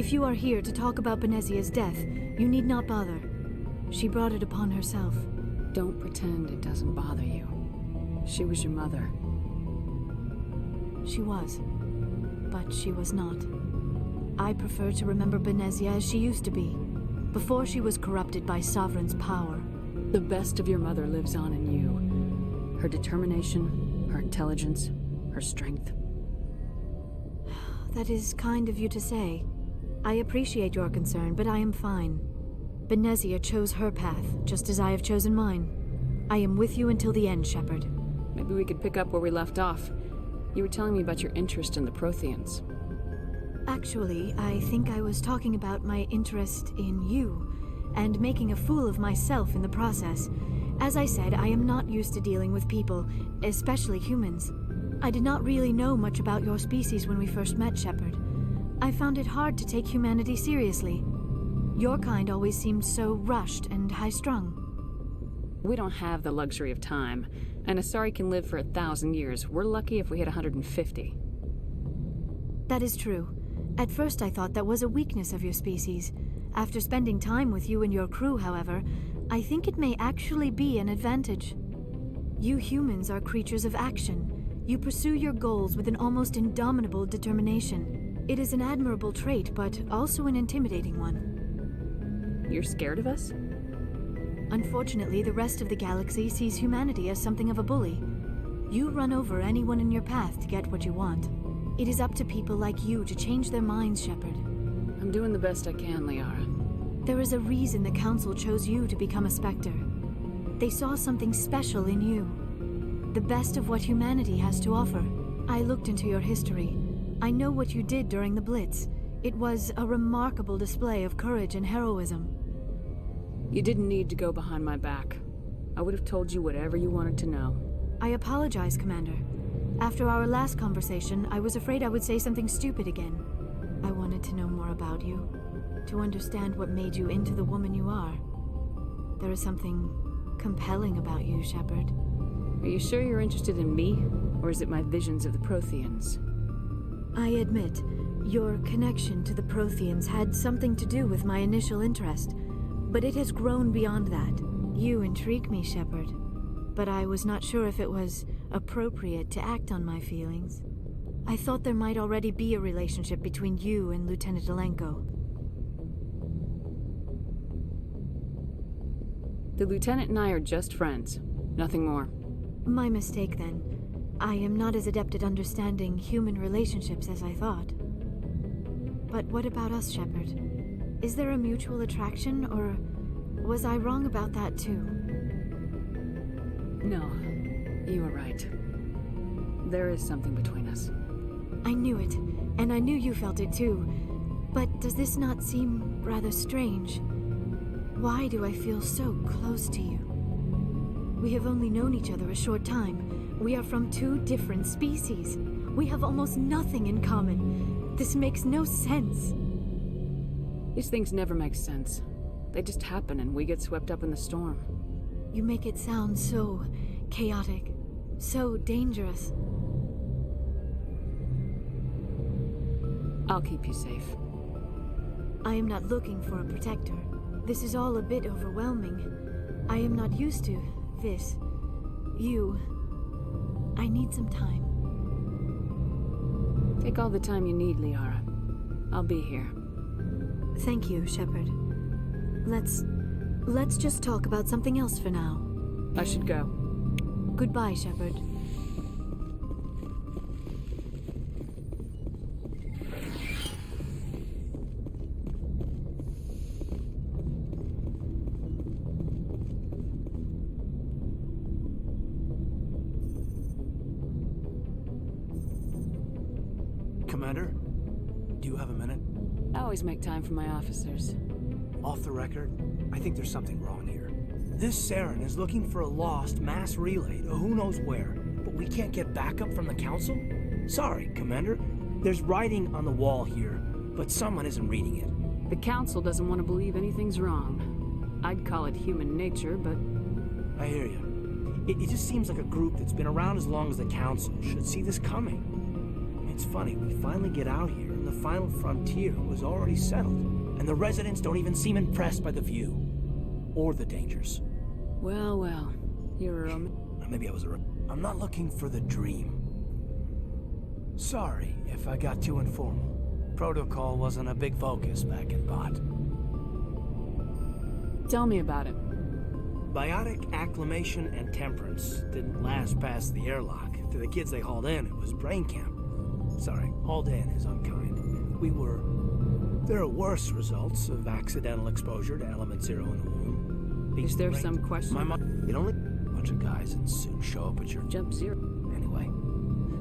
If you are here to talk about Benezia's death, you need not bother. She brought it upon herself. Don't pretend it doesn't bother you. She was your mother. She was. But she was not. I prefer to remember Benezia as she used to be, before she was corrupted by Sovereign's power. The best of your mother lives on in you. Her determination, her intelligence, her strength. That is kind of you to say. I appreciate your concern, but I am fine. Benezia chose her path, just as I have chosen mine. I am with you until the end, Shepard. Maybe we could pick up where we left off. You were telling me about your interest in the Protheans. Actually, I think I was talking about my interest in you, and making a fool of myself in the process. As I said, I am not used to dealing with people, especially humans. I did not really know much about your species when we first met, Shepard. I found it hard to take humanity seriously. Your kind always seemed so rushed and high-strung. We don't have the luxury of time, and Asari can live for 1,000 years. We're lucky if we hit 150. That is true. At first I thought that was a weakness of your species. After spending time with you and your crew, however, I think it may actually be an advantage. You humans are creatures of action. You pursue your goals with an almost indomitable determination. It is an admirable trait, but also an intimidating one. You're scared of us? Unfortunately, the rest of the galaxy sees humanity as something of a bully. You run over anyone in your path to get what you want. It is up to people like you to change their minds, Shepard. I'm doing the best I can, Liara. There is a reason the Council chose you to become a Spectre. They saw something special in you. The best of what humanity has to offer. I looked into your history. I know what you did during the Blitz. It was a remarkable display of courage and heroism. You didn't need to go behind my back. I would have told you whatever you wanted to know. I apologize, Commander. After our last conversation, I was afraid I would say something stupid again. I wanted to know more about you, to understand what made you into the woman you are. There is something compelling about you, Shepard. Are you sure you're interested in me, or is it my visions of the Protheans? I admit, your connection to the Protheans had something to do with my initial interest, but it has grown beyond that. You intrigue me, Shepard, but I was not sure if it was appropriate to act on my feelings. I thought there might already be a relationship between you and Lieutenant Alenko. The Lieutenant and I are just friends. Nothing more. My mistake, then. I am not as adept at understanding human relationships as I thought. But what about us, Shepard? Is there a mutual attraction, or was I wrong about that too? No, you were right. There is something between us. I knew it, and I knew you felt it too. But does this not seem rather strange? Why do I feel so close to you? We have only known each other a short time. We are from two different species. We have almost nothing in common. This makes no sense. These things never make sense. They just happen and we get swept up in the storm. You make it sound so chaotic, so dangerous. I'll keep you safe. I am not looking for a protector. This is all a bit overwhelming. I am not used to this. You. I need some time. Take all the time you need, Liara. I'll be here. Thank you, Shepard. Let's just talk about something else for now. I should go. Goodbye, Shepard. Commander, do you have a minute? I always make time for my officers. Off the record, I think there's something wrong here. This Saren is looking for a lost mass relay to who knows where, but we can't get backup from the Council? Sorry, Commander. There's writing on the wall here, but someone isn't reading it. The Council doesn't want to believe anything's wrong. I'd call it human nature, but... I hear you. It just seems like a group that's been around as long as the Council should see this coming. It's funny, we finally get out here, and the final frontier was already settled, and the residents don't even seem impressed by the view. Or the dangers. Well, well. You're Maybe I was I'm not looking for the dream. Sorry if I got too informal. Protocol wasn't a big focus back in Bot. Tell me about it. Biotic acclimation and temperance didn't last past the airlock. To the kids they hauled in, it was brain camp. Sorry, hauled in is unkind. There are worse results of accidental exposure to Element Zero in the womb. Is there some question? It only... A bunch of guys in suits show up at your... Jump Zero. Anyway,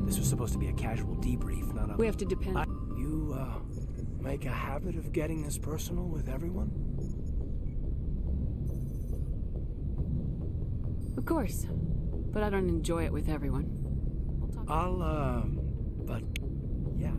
this was supposed to be a casual debrief, not a... We have to depend... You, make a habit of getting this personal with everyone? Of course. But I don't enjoy it with everyone. But, yeah.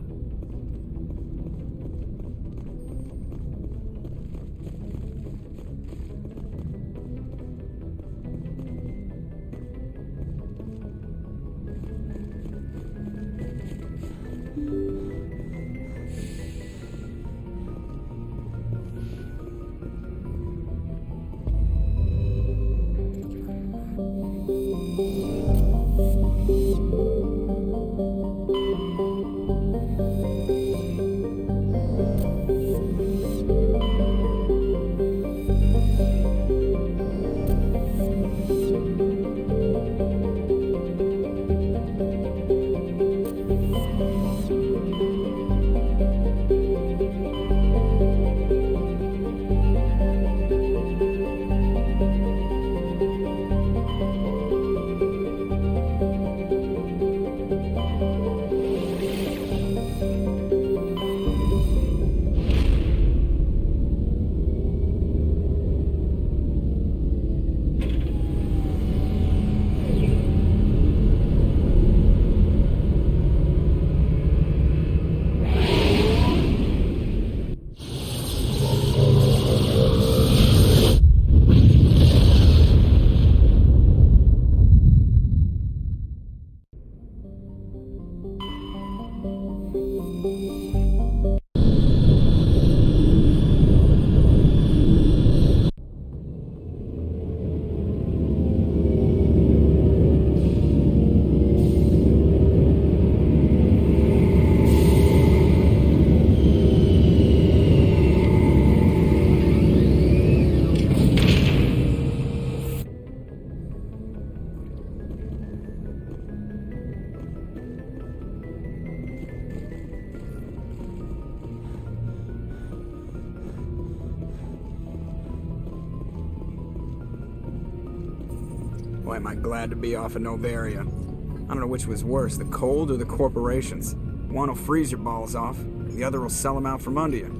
Boy, am I glad to be off of Novaria. I don't know which was worse, the cold or the corporations. One will freeze your balls off, the other will sell them out from under you.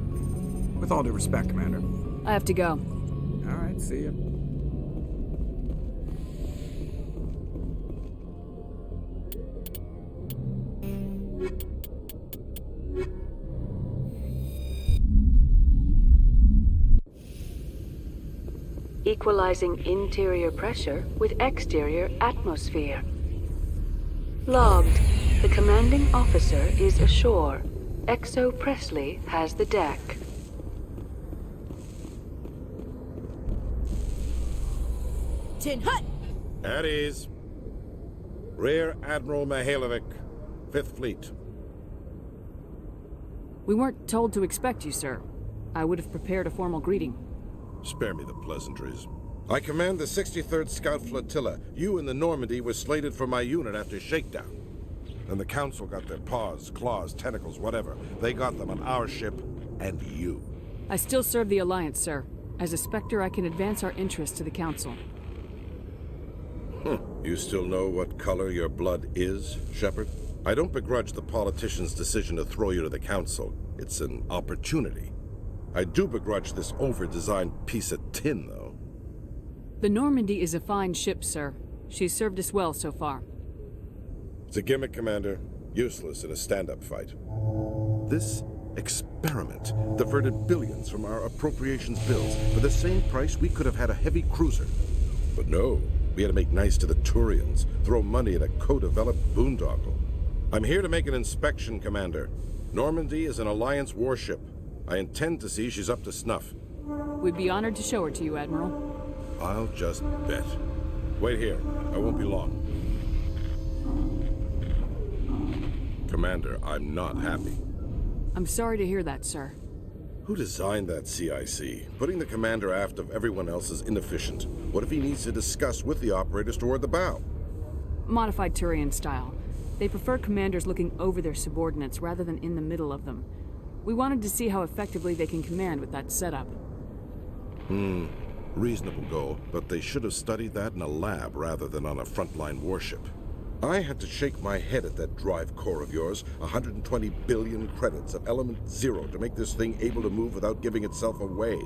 With all due respect, Commander. I have to go. All right, see ya. Equalizing interior pressure with exterior atmosphere. Logged. The commanding officer is ashore. Exo Presley has the deck. Tin Hut! At ease. Rear Admiral Mihailovic, 5th Fleet. We weren't told to expect you, sir. I would have prepared a formal greeting. Spare me the pleasantries. I command the 63rd Scout Flotilla. You and the Normandy were slated for my unit after shakedown. And the Council got their paws, claws, tentacles, whatever. They got them on our ship, and you. I still serve the Alliance, sir. As a Spectre, I can advance our interests to the Council. You still know what color your blood is, Shepard? I don't begrudge the politician's decision to throw you to the Council. It's an opportunity. I do begrudge this over-designed piece of tin, though. The Normandy is a fine ship, sir. She's served us well so far. It's a gimmick, Commander. Useless in a stand-up fight. This experiment diverted billions from our appropriations bills. For the same price, we could have had a heavy cruiser. But no, we had to make nice to the Turians, throw money at a co-developed boondoggle. I'm here to make an inspection, Commander. Normandy is an Alliance warship. I intend to see she's up to snuff. We'd be honored to show her to you, Admiral. I'll just bet. Wait here. I won't be long. Commander, I'm not happy. I'm sorry to hear that, sir. Who designed that CIC? Putting the commander aft of everyone else is inefficient. What if he needs to discuss with the operators toward the bow? Modified Turian style. They prefer commanders looking over their subordinates rather than in the middle of them. We wanted to see how effectively they can command with that setup. Reasonable goal, but they should have studied that in a lab rather than on a frontline warship. I had to shake my head at that drive core of yours. 120 billion credits at element 0 to make this thing able to move without giving itself away.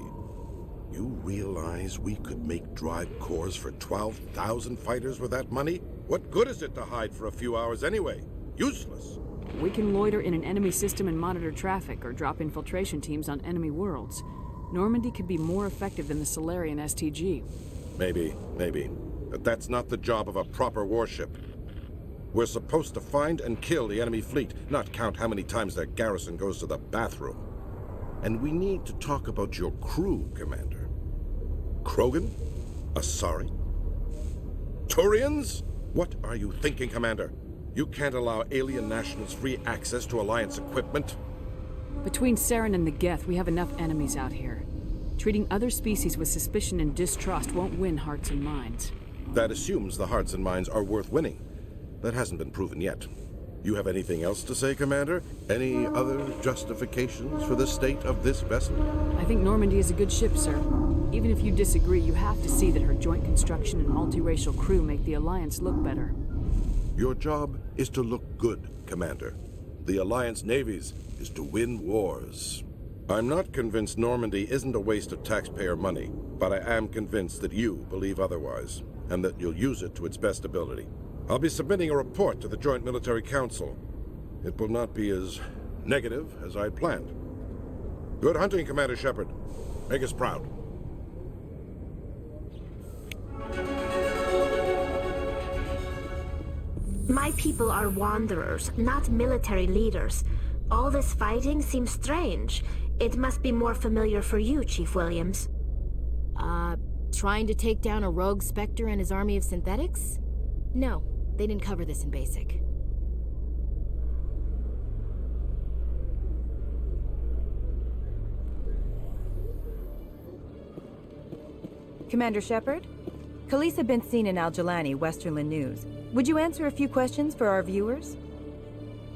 You realize we could make drive cores for 12,000 fighters with that money? What good is it to hide for a few hours anyway? Useless. We can loiter in an enemy system and monitor traffic or drop infiltration teams on enemy worlds. Normandy could be more effective than the Solarian STG. Maybe. But that's not the job of a proper warship. We're supposed to find and kill the enemy fleet, not count how many times their garrison goes to the bathroom. And we need to talk about your crew, Commander. Krogan? Asari? Turians? What are you thinking, Commander? You can't allow alien nationals free access to Alliance equipment. Between Saren and the Geth, we have enough enemies out here. Treating other species with suspicion and distrust won't win hearts and minds. That assumes the hearts and minds are worth winning. That hasn't been proven yet. You have anything else to say, Commander? Any other justifications for the state of this vessel? I think Normandy is a good ship, sir. Even if you disagree, you have to see that her joint construction and multiracial crew make the Alliance look better. Your job is to look good, Commander. The Alliance navies is to win wars. I'm not convinced Normandy isn't a waste of taxpayer money, but I am convinced that you believe otherwise, and that you'll use it to its best ability. I'll be submitting a report to the Joint Military Council. It will not be as negative as I'd planned. Good hunting, Commander Shepard. Make us proud. My people are wanderers, not military leaders. All this fighting seems strange. It must be more familiar for you, Chief Williams. Trying to take down a rogue Spectre and his army of synthetics? No, they didn't cover this in BASIC. Commander Shepard? Khaleesa bint Sinan Al-Jalani, Westerland News. Would you answer a few questions for our viewers?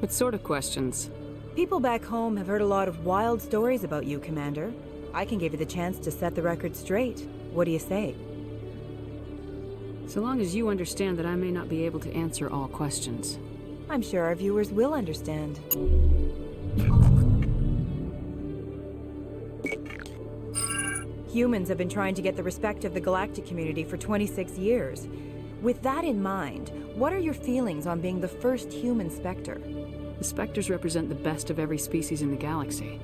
What sort of questions? People back home have heard a lot of wild stories about you, Commander. I can give you the chance to set the record straight. What do you say? So long as you understand that I may not be able to answer all questions. I'm sure our viewers will understand. Humans have been trying to get the respect of the galactic community for 26 years. With that in mind, what are your feelings on being the first human Spectre? The Spectres represent the best of every species in the galaxy.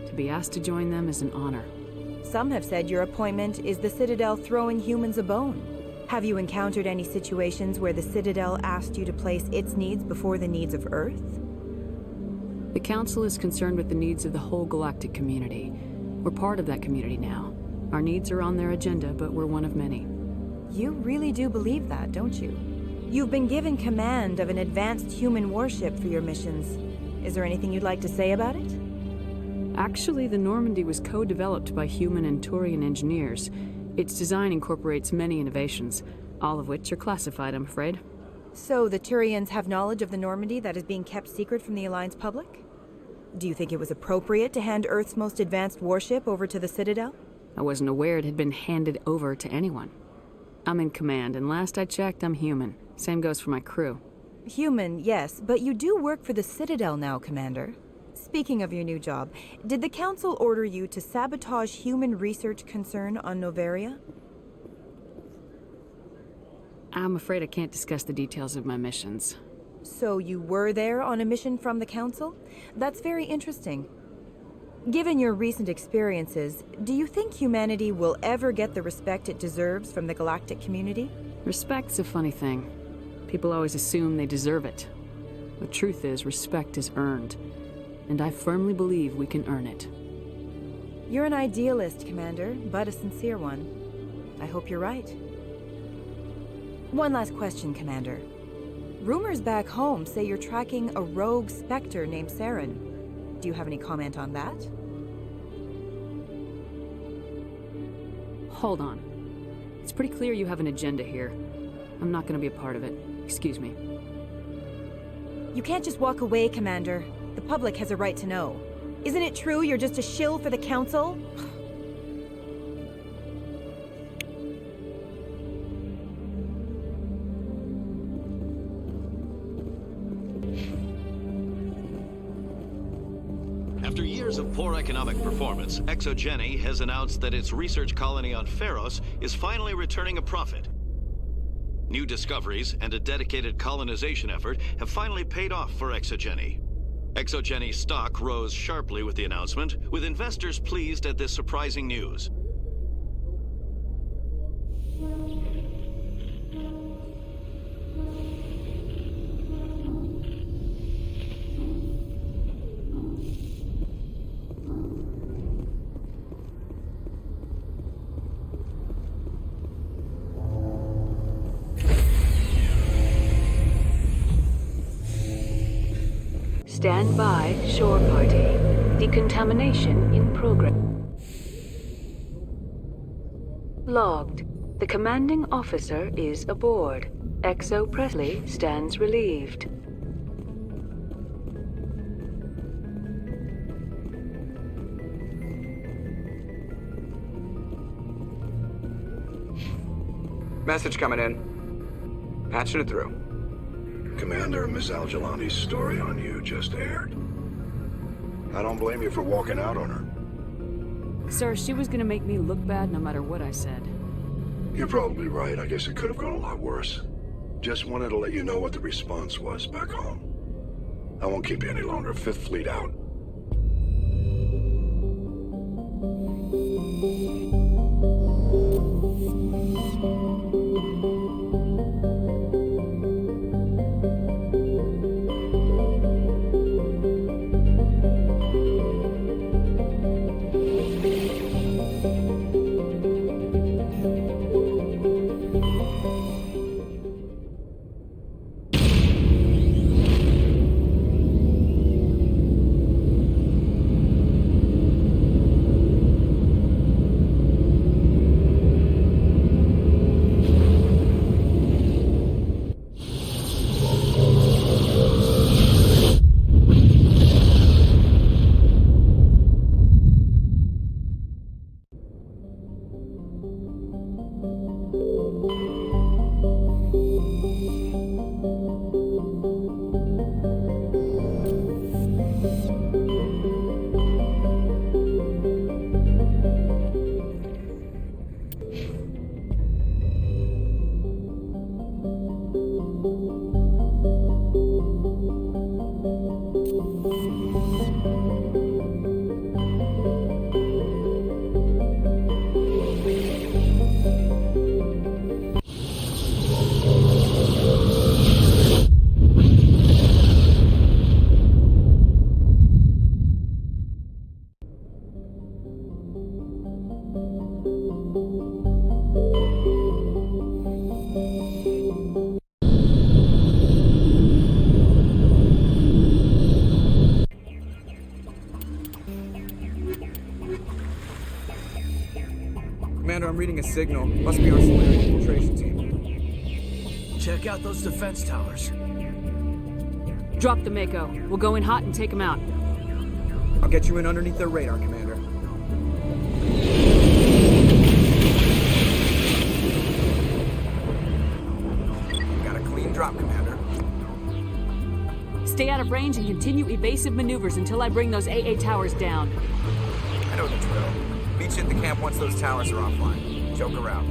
To be asked to join them is an honor. Some have said your appointment is the Citadel throwing humans a bone. Have you encountered any situations where the Citadel asked you to place its needs before the needs of Earth? The Council is concerned with the needs of the whole galactic community. We're part of that community now. Our needs are on their agenda, but we're one of many. You really do believe that, don't you? You've been given command of an advanced human warship for your missions. Is there anything you'd like to say about it? Actually, the Normandy was co-developed by human and Turian engineers. Its design incorporates many innovations, all of which are classified, I'm afraid. So the Turians have knowledge of the Normandy that is being kept secret from the Alliance public? Do you think it was appropriate to hand Earth's most advanced warship over to the Citadel? I wasn't aware it had been handed over to anyone. I'm in command, and last I checked, I'm human. Same goes for my crew. Human, yes, but you do work for the Citadel now, Commander. Speaking of your new job, did the Council order you to sabotage human research concern on Noveria? I'm afraid I can't discuss the details of my missions. So you were there on a mission from the Council? That's very interesting. Given your recent experiences, do you think humanity will ever get the respect it deserves from the galactic community? Respect's a funny thing. People always assume they deserve it. The truth is, respect is earned. and I firmly believe we can earn it. You're an idealist, Commander, but a sincere one. I hope you're right. One last question, Commander. Rumors back home say you're tracking a rogue Spectre named Saren. Do you have any comment on that? Hold on. It's pretty clear you have an agenda here. I'm not gonna be a part of it. Excuse me. You can't just walk away, Commander. The public has a right to know. Isn't it true you're just a shill for the Council? After years of poor economic performance, ExoGeni has announced that its research colony on Feros is finally returning a profit. New discoveries and a dedicated colonization effort have finally paid off for ExoGeni. ExoGeni's stock rose sharply with the announcement, with investors pleased at this surprising news. Stand by, shore party. Decontamination in progress. Logged. The commanding officer is aboard. Exo Presley stands relieved. Message coming in. Patching it through. Commander, Miss Al-Jalani's story on you just aired. I don't blame you for walking out on her. Sir, she was gonna make me look bad no matter what I said. You're probably right. I guess it could have gone a lot worse. Just wanted to let you know what the response was back home. I won't keep you any longer. Fifth Fleet out. Commander, I'm reading a signal. Must be our Solarian infiltration team. Check out those defense towers. Drop the Mako. We'll go in hot and take them out. I'll get you in underneath their radar, Commander. Got a clean drop, Commander. Stay out of range and continue evasive maneuvers until I bring those AA towers down. I know the drill. Meet you at the camp once those towers are offline. Joke around.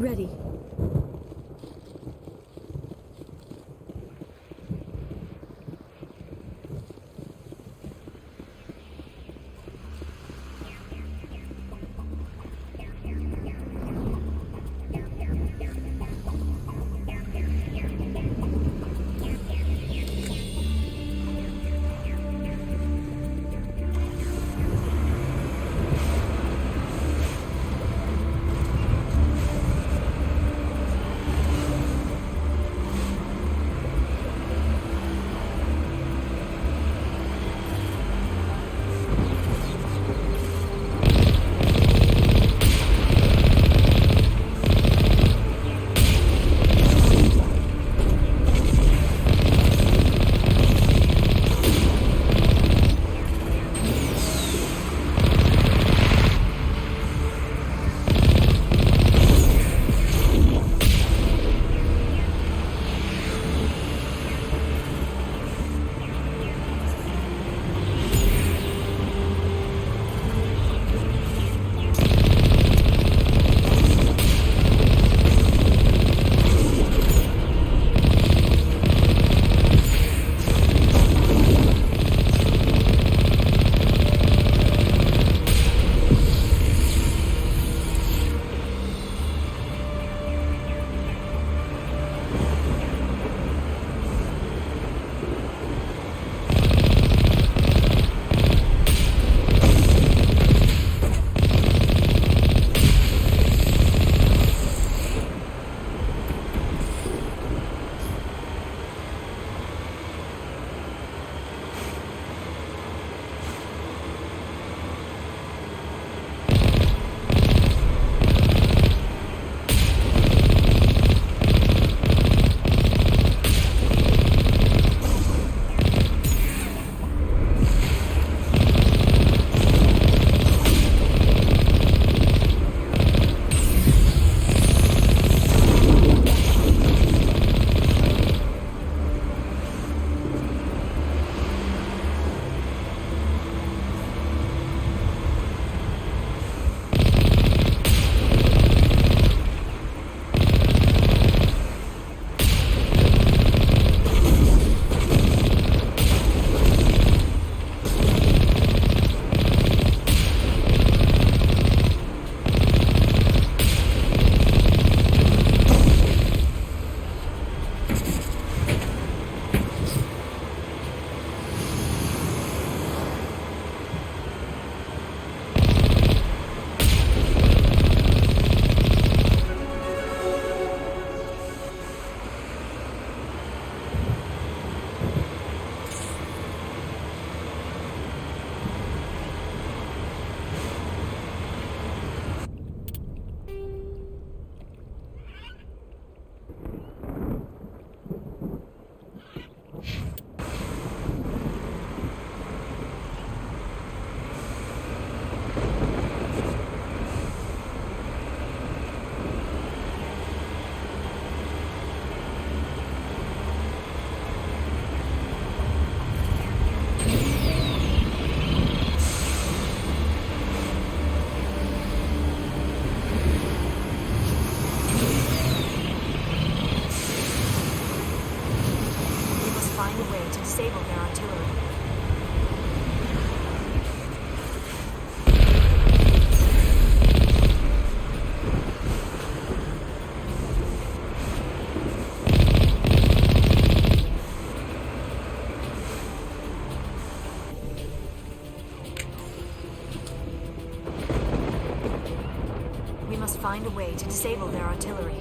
Ready. disable their artillery. We must find a way to disable their artillery.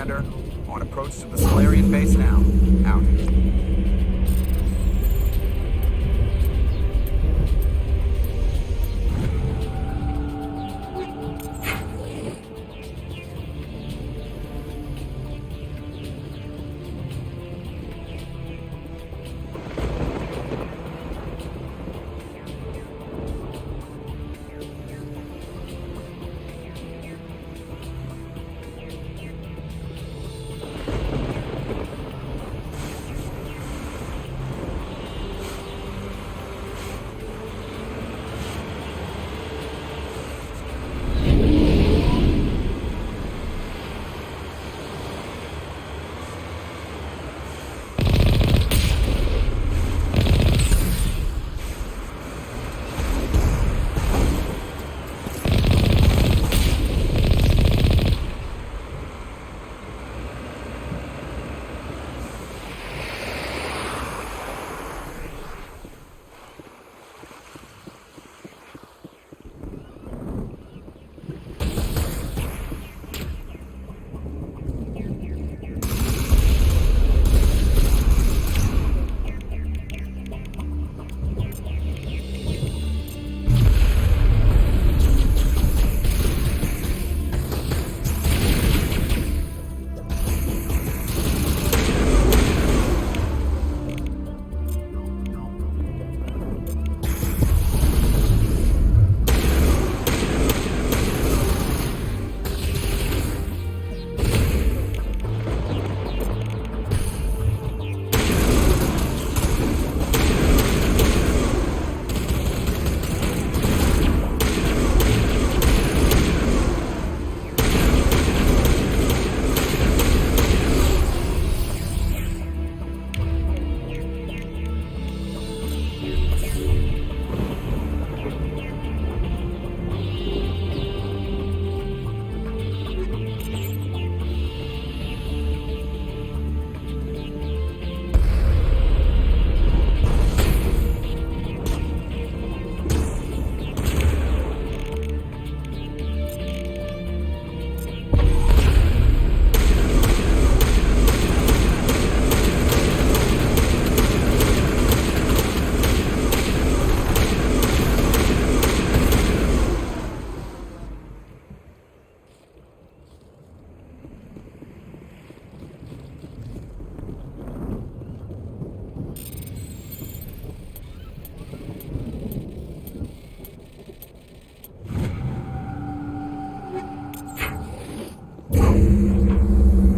Commander. On approach to the Solarian base now. Out.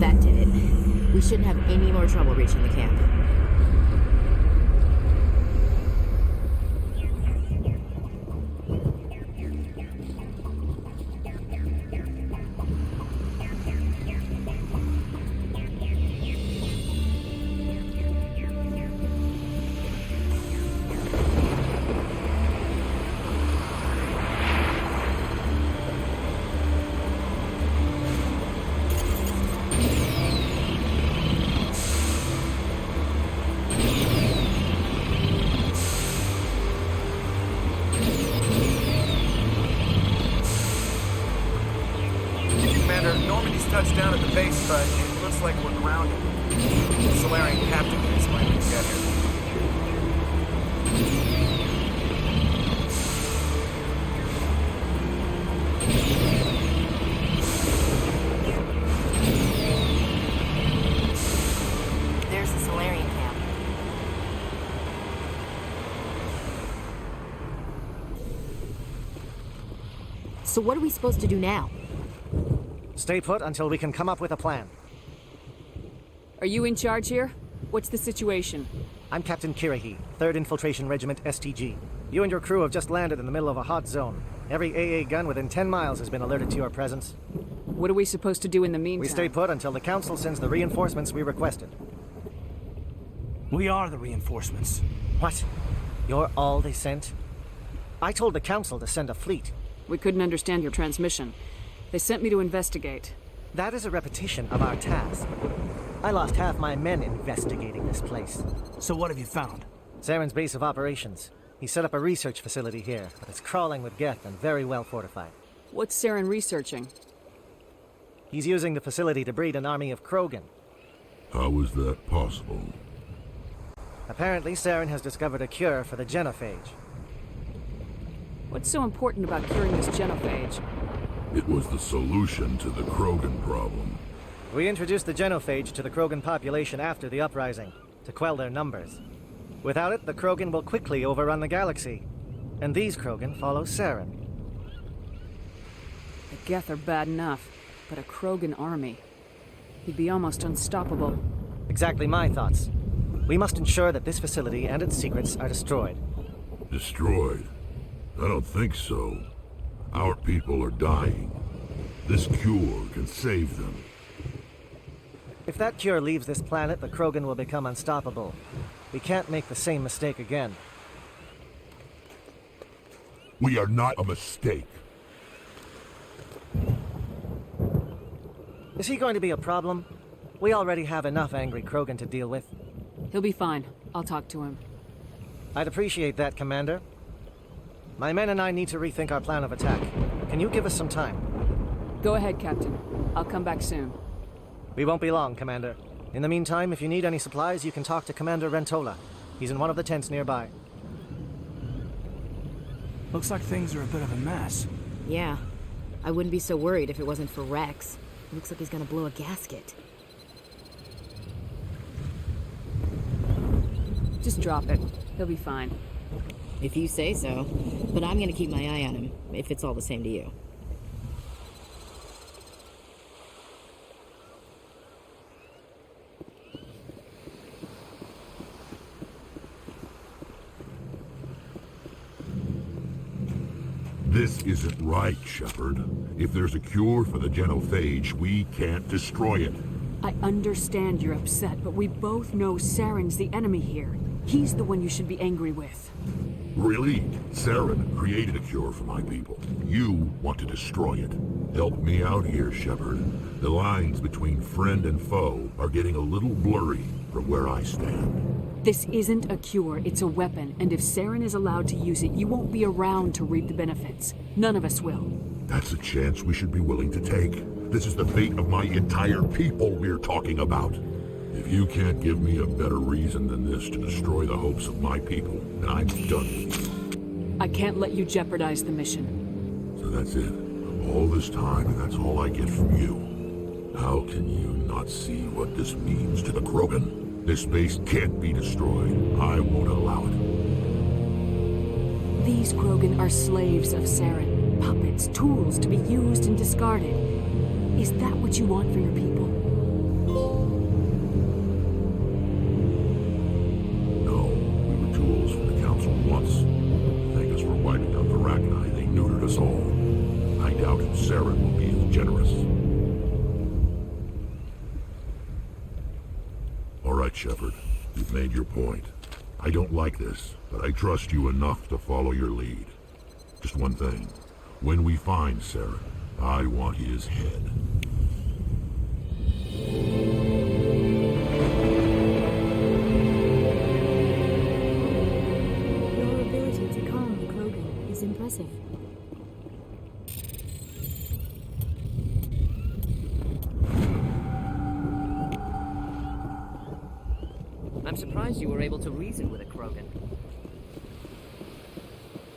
That did it. We shouldn't have any more trouble reaching the camp. Normandy's touched down at the base, but it looks like we're grounded. The Solarian captain can explain when we get here. There's the Solarian camp. So what are we supposed to do now? Stay put until we can come up with a plan. Are you in charge here? What's the situation? I'm Captain Kirahi, 3rd Infiltration Regiment STG. You and your crew have just landed in the middle of a hot zone. Every AA gun within 10 miles has been alerted to your presence. What are we supposed to do in the meantime? We stay put until the Council sends the reinforcements we requested. We are the reinforcements. What? You're all they sent? I told the Council to send a fleet. We couldn't understand your transmission. They sent me to investigate. That is a repetition of our task. I lost half my men investigating this place. So what have you found? Saren's base of operations. He set up a research facility here, but it's crawling with Geth and very well fortified. What's Saren researching? He's using the facility to breed an army of Krogan. How is that possible? Apparently, Saren has discovered a cure for the genophage. What's so important about curing this genophage? It was the solution to the Krogan problem. We introduced the genophage to the Krogan population after the uprising, to quell their numbers. Without it, the Krogan will quickly overrun the galaxy. And these Krogan follow Saren. The Geth are bad enough, but a Krogan army. He'd be almost unstoppable. Exactly my thoughts. We must ensure that this facility and its secrets are destroyed. Destroyed? I don't think so. Our people are dying. This cure can save them. If that cure leaves this planet, the Krogan will become unstoppable. We can't make the same mistake again. We are not a mistake. Is he going to be a problem? We already have enough angry Krogan to deal with. He'll be fine. I'll talk to him. I'd appreciate that, Commander. My men and I need to rethink our plan of attack. Can you give us some time? Go ahead, Captain. I'll come back soon. We won't be long, Commander. In the meantime, if you need any supplies, you can talk to Commander Rentola. He's in one of the tents nearby. Looks like things are a bit of a mess. Yeah. I wouldn't be so worried if it wasn't for Rex. Looks like he's gonna blow a gasket. Just drop it. He'll be fine. If you say so. But I'm gonna keep my eye on him, if it's all the same to you. This isn't right, Shepard. If there's a cure for the genophage, we can't destroy it. I understand you're upset, but we both know Saren's the enemy here. He's the one you should be angry with. Really? Saren created a cure for my people. You want to destroy it. Help me out here, Shepard. The lines between friend and foe are getting a little blurry from where I stand. This isn't a cure, it's a weapon, and if Saren is allowed to use it, you won't be around to reap the benefits. None of us will. That's a chance we should be willing to take. This is the fate of my entire people we're talking about. If you can't give me a better reason than this to destroy the hopes of my people, then I'm done with you. I can't let you jeopardize the mission. So that's it. All this time, and that's all I get from you. How can you not see what this means to the Krogan? This base can't be destroyed. I won't allow it. These Krogan are slaves of Saren. Puppets, tools to be used and discarded. Is that what you want for your people? No, we were tools for the Council once. Thank us for wiping out the Rachni. They neutered us all. I doubt Saren will be as generous. All right, Shepard. You've made your point. I don't like this, but I trust you enough to follow your lead. Just one thing. When we find Saren, I want his head. Your ability to calm the Krogan is impressive. I'm surprised you were able to reason with a Krogan.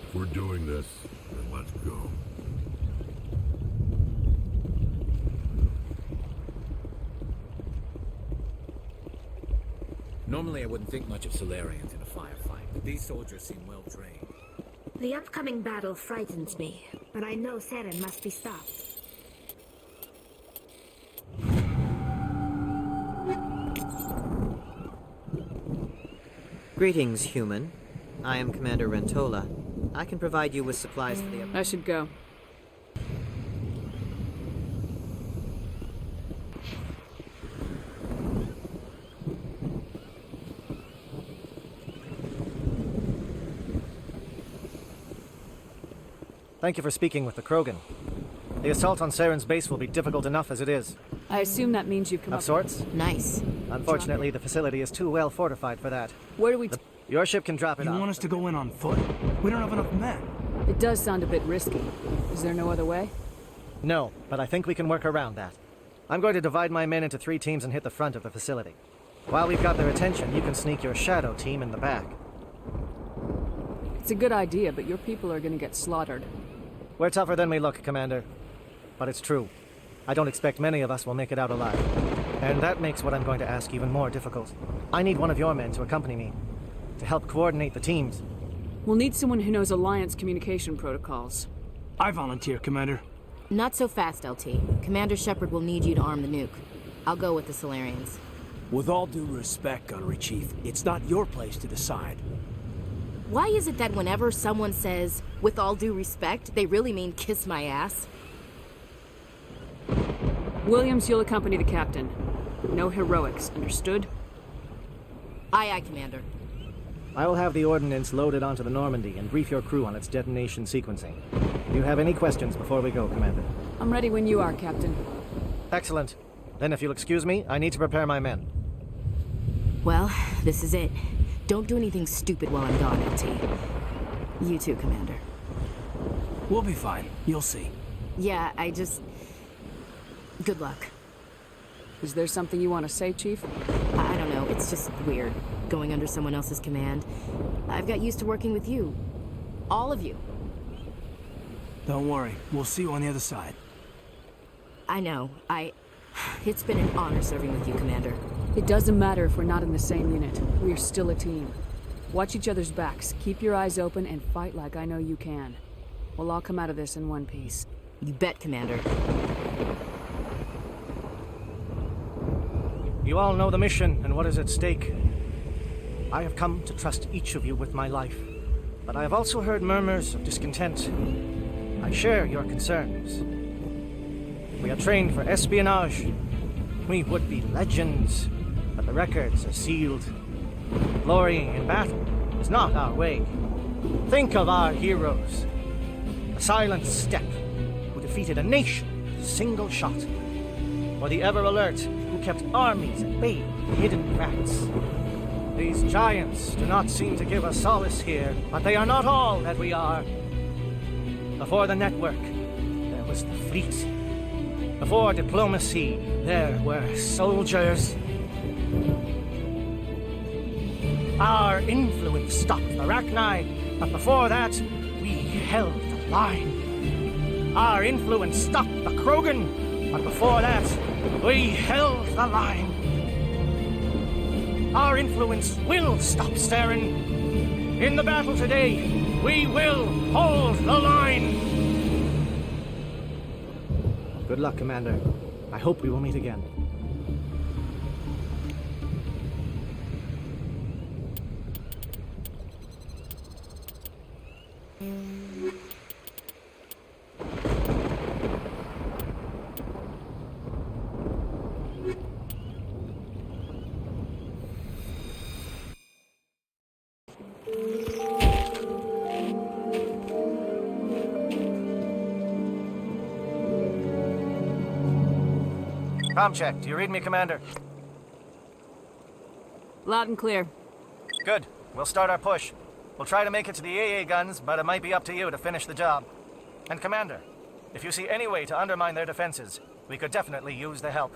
If we're doing this, then let's go. Normally I wouldn't think much of Solarians in a firefight, but these soldiers seem well trained. The upcoming battle frightens me, but I know Saren must be stopped. Greetings, human. I am Commander Rentola. I can provide you with supplies for the... I should go. Thank you for speaking with the Krogan. The assault on Saren's base will be difficult enough as it is. I assume that means you've come Of sorts? Nice. Unfortunately, the facility is too well fortified for that. Where do we... Your ship can drop it You off. want us to go in on foot? We don't have enough men. It does sound a bit risky. Is there no other way? No, but I think we can work around that. I'm going to divide my men into 3 teams and hit the front of the facility. While we've got their attention, you can sneak your shadow team in the back. It's a good idea, but your people are gonna get slaughtered. We're tougher than we look, Commander. But it's true. I don't expect many of us will make it out alive. And that makes what I'm going to ask even more difficult. I need one of your men to accompany me, to help coordinate the teams. We'll need someone who knows Alliance communication protocols. I volunteer, Commander. Not so fast, LT. Commander Shepard will need you to arm the nuke. I'll go with the Solarians. With all due respect, Gunnery Chief, it's not your place to decide. Why is it that whenever someone says, with all due respect, they really mean kiss my ass? Williams, you'll accompany the captain. No heroics, understood? Aye, aye, Commander. I will have the ordnance loaded onto the Normandy and brief your crew on its detonation sequencing. Do you have any questions before we go, Commander? I'm ready when you are, Captain. Excellent. Then if you'll excuse me, I need to prepare my men. Well, this is it. Don't do anything stupid while I'm gone, LT. You too, Commander. We'll be fine. You'll see. Yeah, Good luck. Is there something you want to say, Chief? I don't know. It's just weird, going under someone else's command. I've got used to working with you. All of you. Don't worry. We'll see you on the other side. I know. It's been an honor serving with you, Commander. It doesn't matter if we're not in the same unit. We are still a team. Watch each other's backs, keep your eyes open, and fight like I know you can. We'll all come out of this in one piece. You bet, Commander. You all know the mission and what is at stake. I have come to trust each of you with my life, but I have also heard murmurs of discontent. I share your concerns. We are trained for espionage. We would be legends, but the records are sealed. Glorying in battle is not our way. Think of our heroes. The Silent Step, who defeated a nation with a single shot. Or the Ever Alert, who kept armies at bay in hidden cracks. These giants do not seem to give us solace here, but they are not all that we are. Before the network, there was the fleet. Before diplomacy, there were soldiers. Our influence stopped the Arachni, but before that, we held the line. Our influence stopped the Krogan, but before that, we held the line. Our influence will stop Saren. In the battle today, we will hold the line. Good luck, Commander. I hope we will meet again. Comm check. Do you read me, Commander? Loud and clear. Good. We'll start our push. We'll try to make it to the AA guns, but it might be up to you to finish the job. And Commander, if you see any way to undermine their defenses, we could definitely use the help.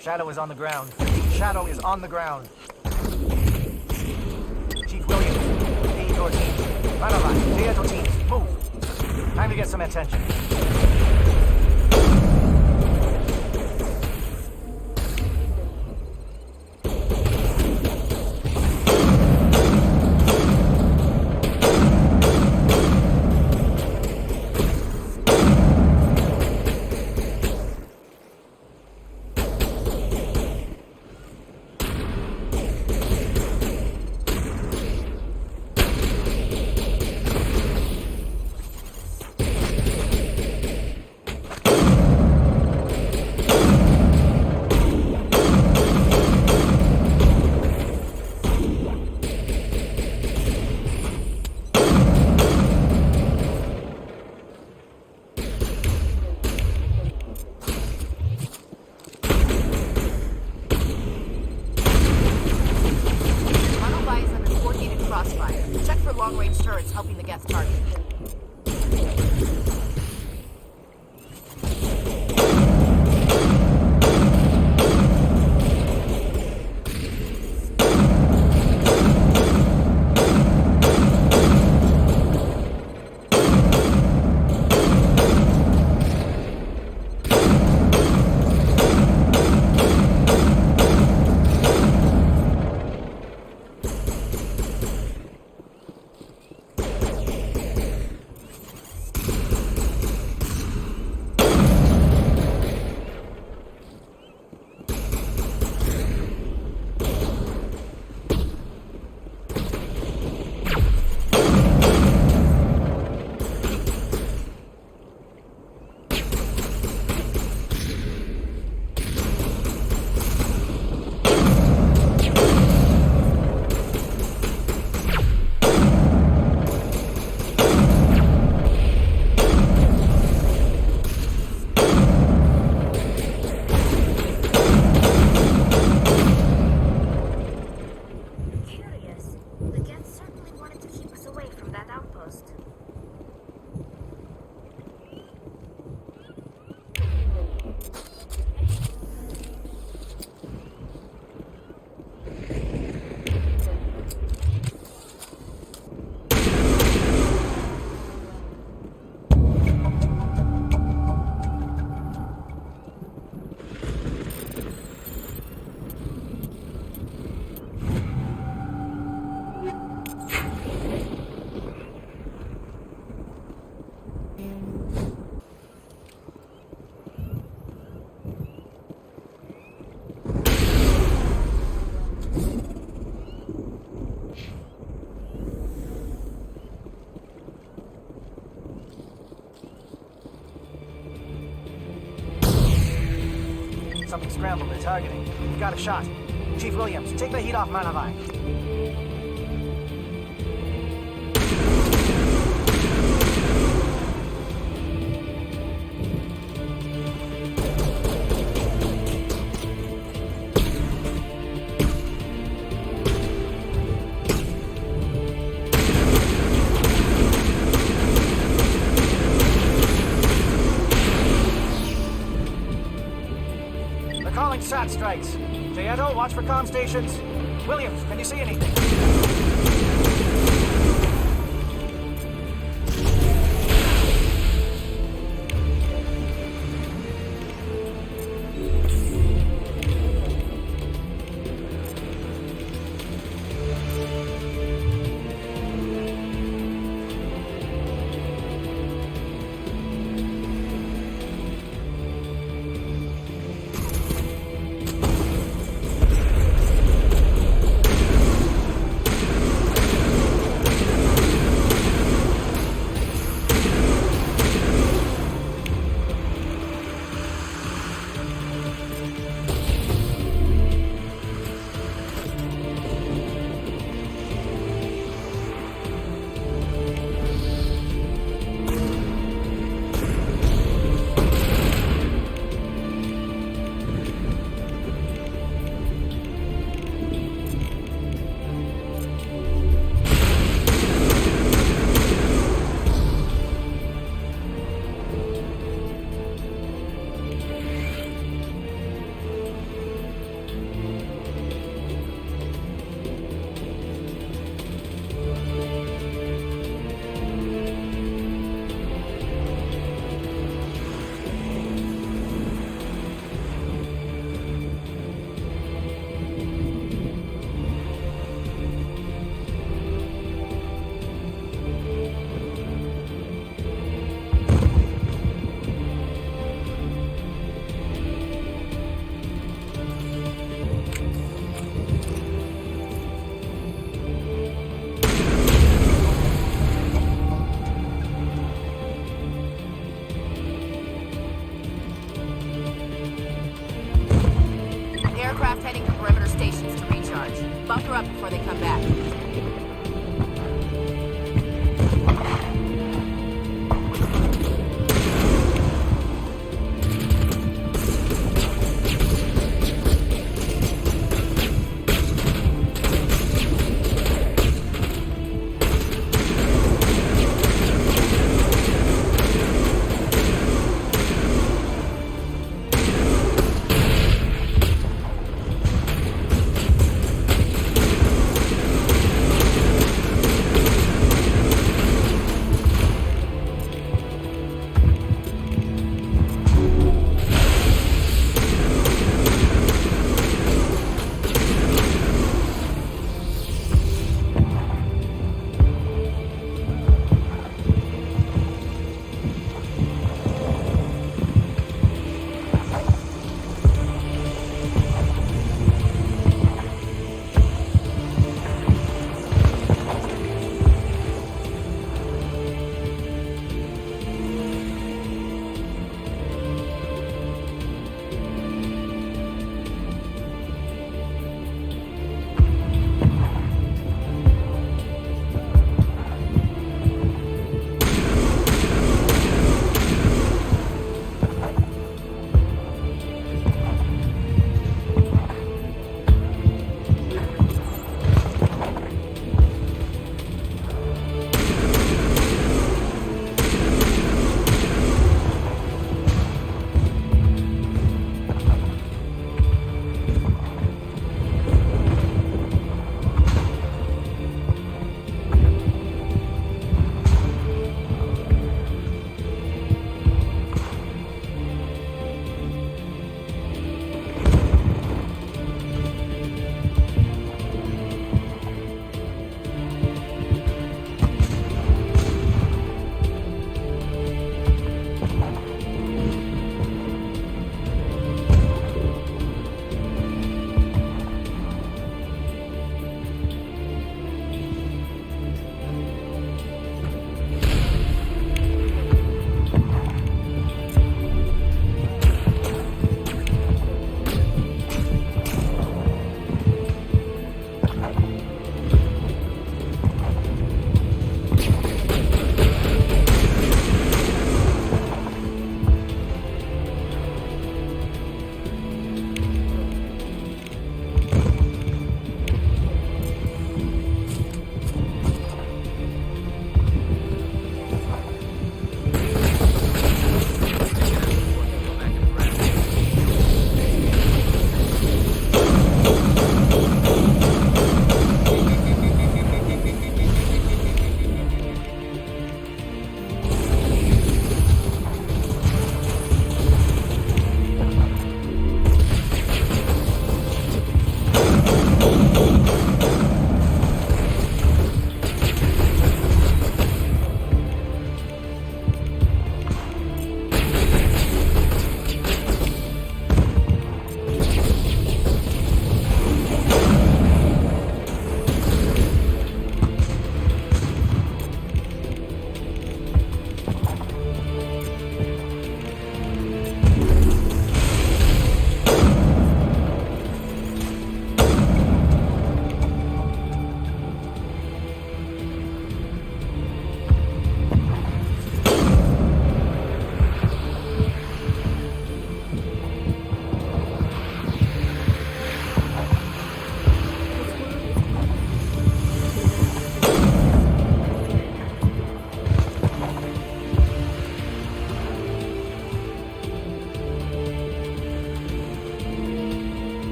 Shadow is on the ground. Shadow is on the ground. Chief Williams, lead your team. Ranavan, lead your team. Move. Time to get some attention. long-range turrets helping the Geth target. Something scrambled. They're targeting. We've got a shot. Chief Williams, take the heat off Manavai. Calling SAT strikes. Jayeto, watch for comm stations. Williams, can you see anything?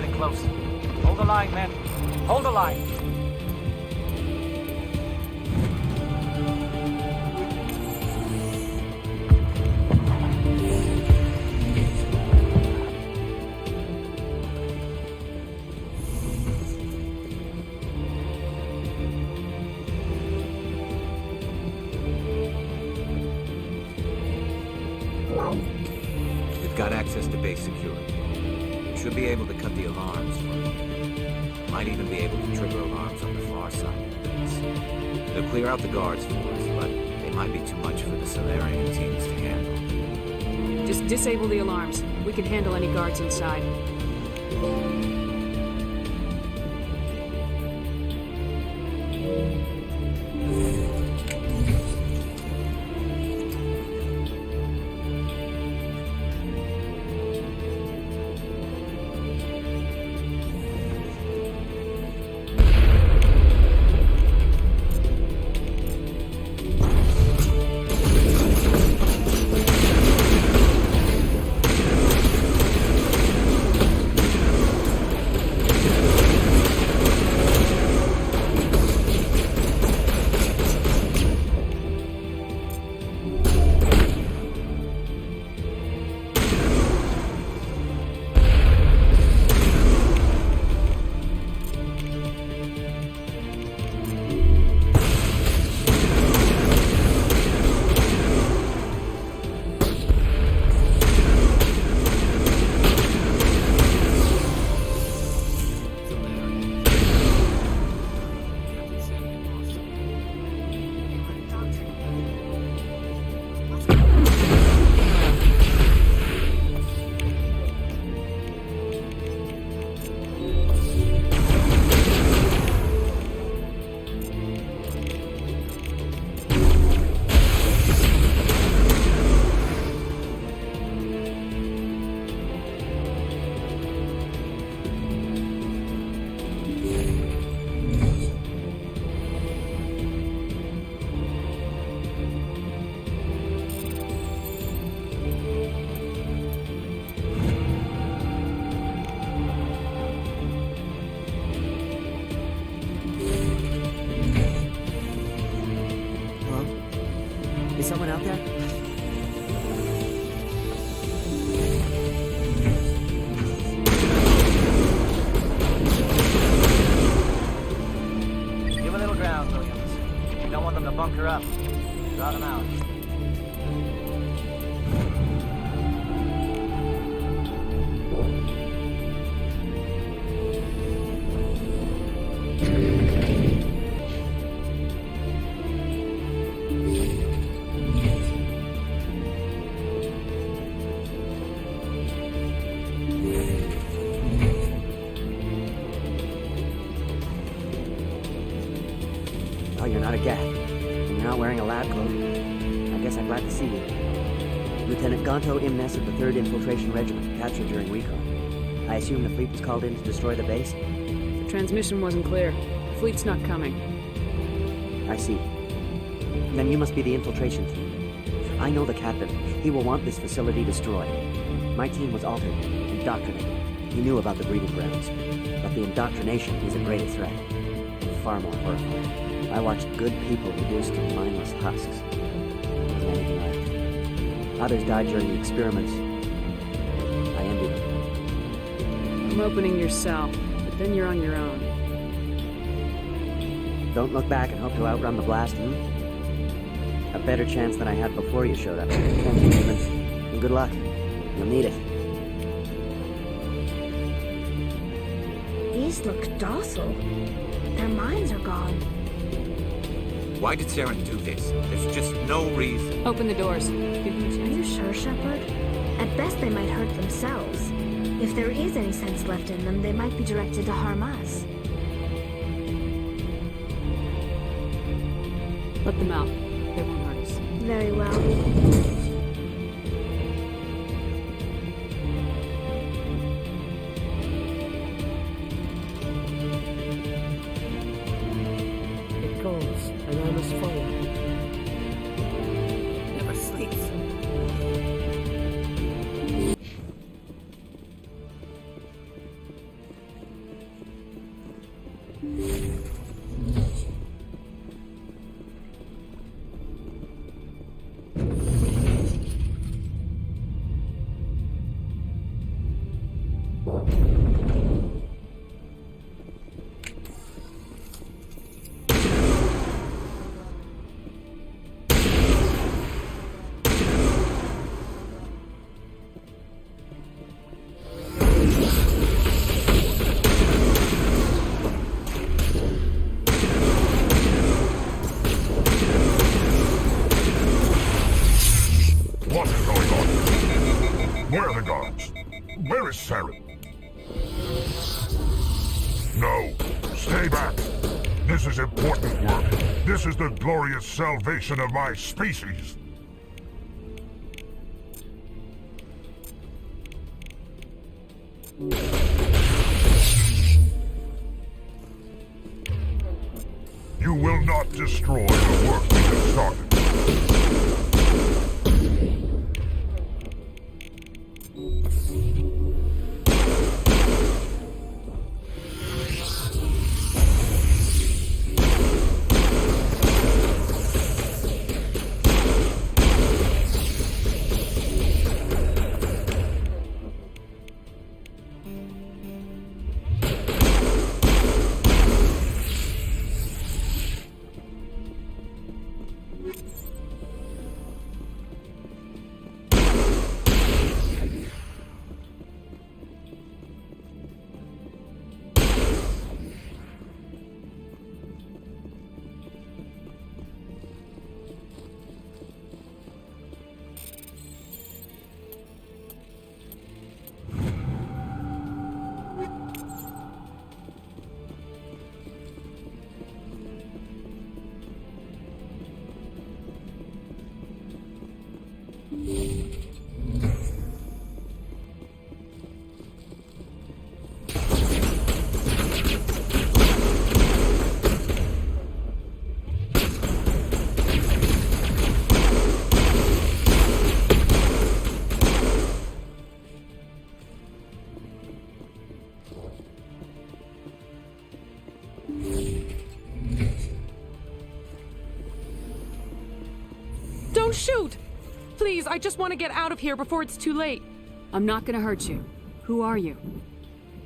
getting close. Hold the line, men. Hold the line. We've got access to base security. We should be able to cut the alarms from it. Might even be able to trigger alarms on the far side of the base. They'll clear out the guards for us, but they might be too much for the Solarian teams to handle. Just disable the alarms. We can handle any guards inside. Is someone out there? Give a little ground, Williams. You don't want them to bunker up. Draw them out. Oh, you're not a Geth. And you're not wearing a lab coat. I guess I'm glad to see you. Lieutenant Gonto Imnes of the 3rd Infiltration Regiment, captured during recon. I assume the fleet was called in to destroy the base? The transmission wasn't clear. The fleet's not coming. I see. Then you must be the infiltration team. I know the captain. He will want this facility destroyed. My team was altered, indoctrinated. He knew about the breeding grounds. But the indoctrination is a greater threat. And far more horrifying. I watched good people reduced to mindless husks. And anything left. Others died during the experiments. I envy them. I'm opening your cell, but then you're on your own. Don't look back and hope to outrun the blast, A better chance than I had before you showed up. Thank you, humans. And good luck. You'll need it. These look docile. Their minds are gone. Why did Saren do this? There's just no reason. Open the doors. Are you sure, Shepard? At best, they might hurt themselves. If there is any sense left in them, they might be directed to harm us. Let them out. They won't hurt us. Very well. And I must follow. Never sleeps. Where are the guards? Where is Saren? No, stay back. This is important work. This is the glorious salvation of my species. You will not destroy the work we have started. Don't shoot! Please, I just want to get out of here before it's too late. I'm not gonna hurt you. Who are you?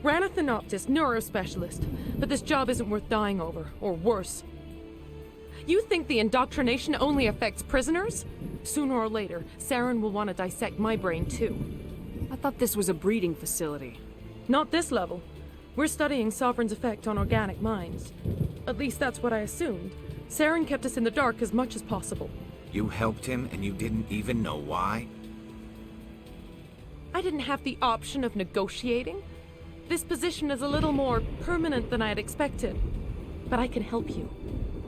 Ranathanoptis, neurospecialist. But this job isn't worth dying over, or worse. You think the indoctrination only affects prisoners? Sooner or later, Saren will want to dissect my brain too. I thought this was a breeding facility. Not this level. We're studying Sovereign's effect on organic minds. At least that's what I assumed. Saren kept us in the dark as much as possible. You helped him and you didn't even know why? I didn't have the option of negotiating. This position is a little more permanent than I had expected. But I can help you.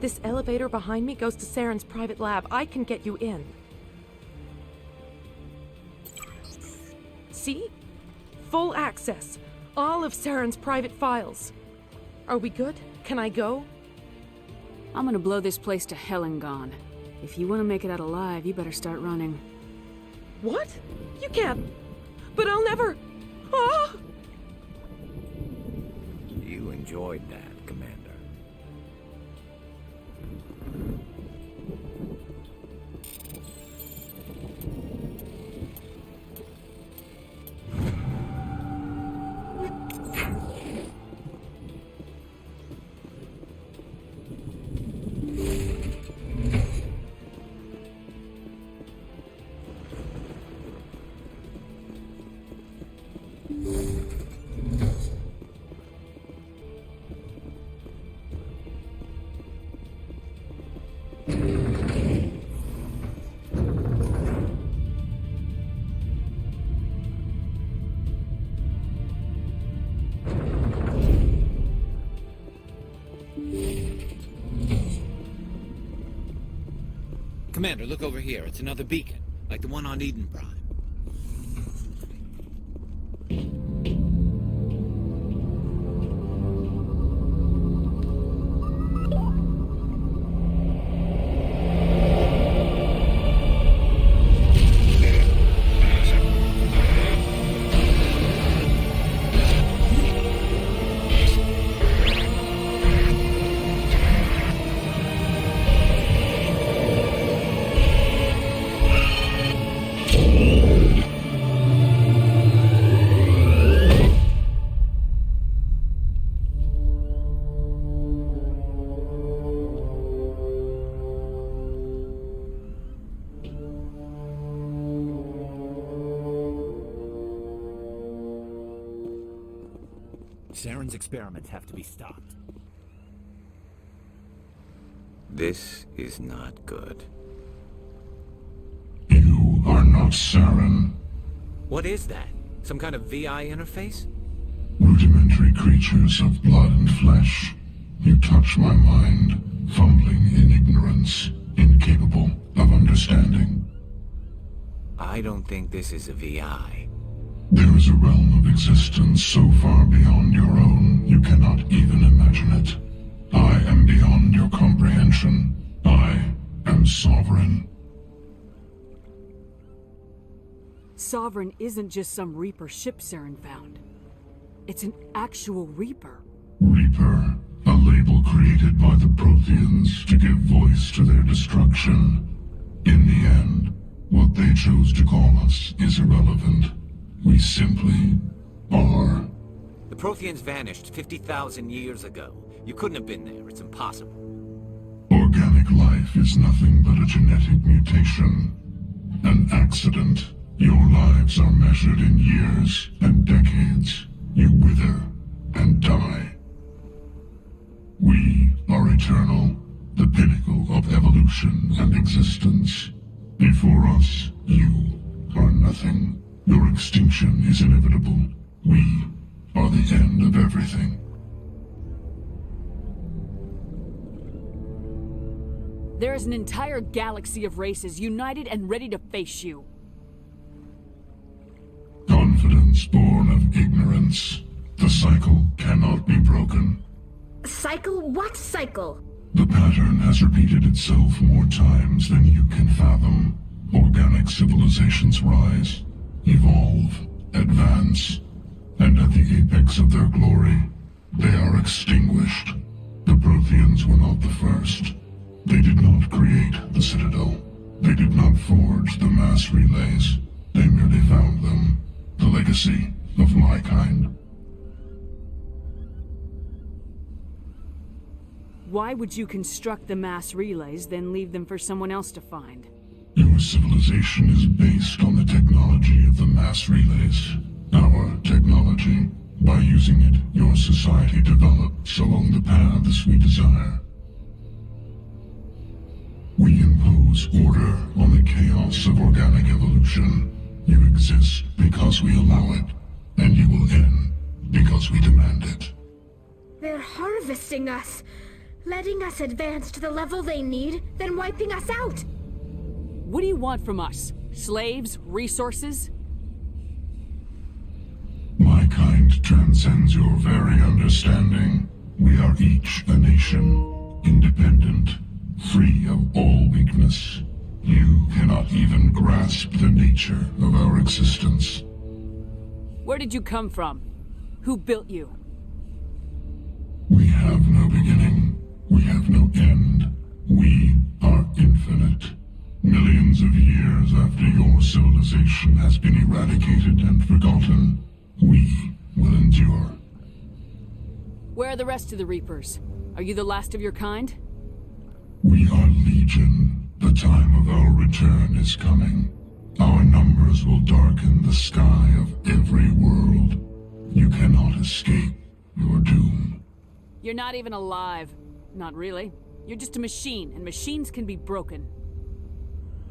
This elevator behind me goes to Saren's private lab. I can get you in. See? Full access. All of Saren's private files. Are we good? Can I go? I'm gonna blow this place to hell and gone. If you want to make it out alive, you better start running. What? You can't. But I'll never. Ah! You enjoyed that, Commander. Commander, look over here. It's another beacon, like the one on Eden Prime. Saren's experiments have to be stopped. This is not good. You are not Saren. What is that? Some kind of VI interface? Rudimentary creatures of blood and flesh. You touch my mind, fumbling in ignorance, incapable of understanding. I don't think this is a VI. There is a realm of existence so far beyond your own, you cannot even imagine it. I am beyond your comprehension. I am sovereign. Sovereign isn't just some Reaper ship Saren found. It's an actual Reaper. Reaper, a label created by the Protheans to give voice to their destruction. In the end, what they chose to call us is irrelevant. We simply are. The Protheans vanished 50,000 years ago. You couldn't have been there. It's impossible. Organic life is nothing but a genetic mutation. An accident. Your lives are measured in years and decades. You wither and die. We are eternal, the pinnacle of evolution and existence. Before us, you are nothing. Your extinction is inevitable. We are the end of everything. There is an entire galaxy of races united and ready to face you. Confidence born of ignorance. The cycle cannot be broken. Cycle? What cycle? The pattern has repeated itself more times than you can fathom. Organic civilizations rise, evolve, advance, and at the apex of their glory, they are extinguished. The Protheans were not the first. They did not create the Citadel. They did not forge the mass relays. They merely found them. The legacy of my kind. Why would you construct the mass relays, then leave them for someone else to find? Your civilization is based on the technology of the mass relays. Our technology. By using it, your society develops along the paths we desire. We impose order on the chaos of organic evolution. You exist because we allow it, and you will end because we demand it. They're harvesting us, letting us advance to the level they need, then wiping us out. What do you want from us? Slaves? Resources? My kind transcends your very understanding. We are each a nation, independent, free of all weakness. You cannot even grasp the nature of our existence. Where did you come from? Who built you? We have no beginning. We have no end. We are infinite. Millions of years after your civilization has been eradicated and forgotten, we will endure. Where are the rest of the Reapers? Are you the last of your kind? We are Legion. The time of our return is coming. Our numbers will darken the sky of every world. You cannot escape your doom. You're not even alive. Not really. You're just a machine, and machines can be broken.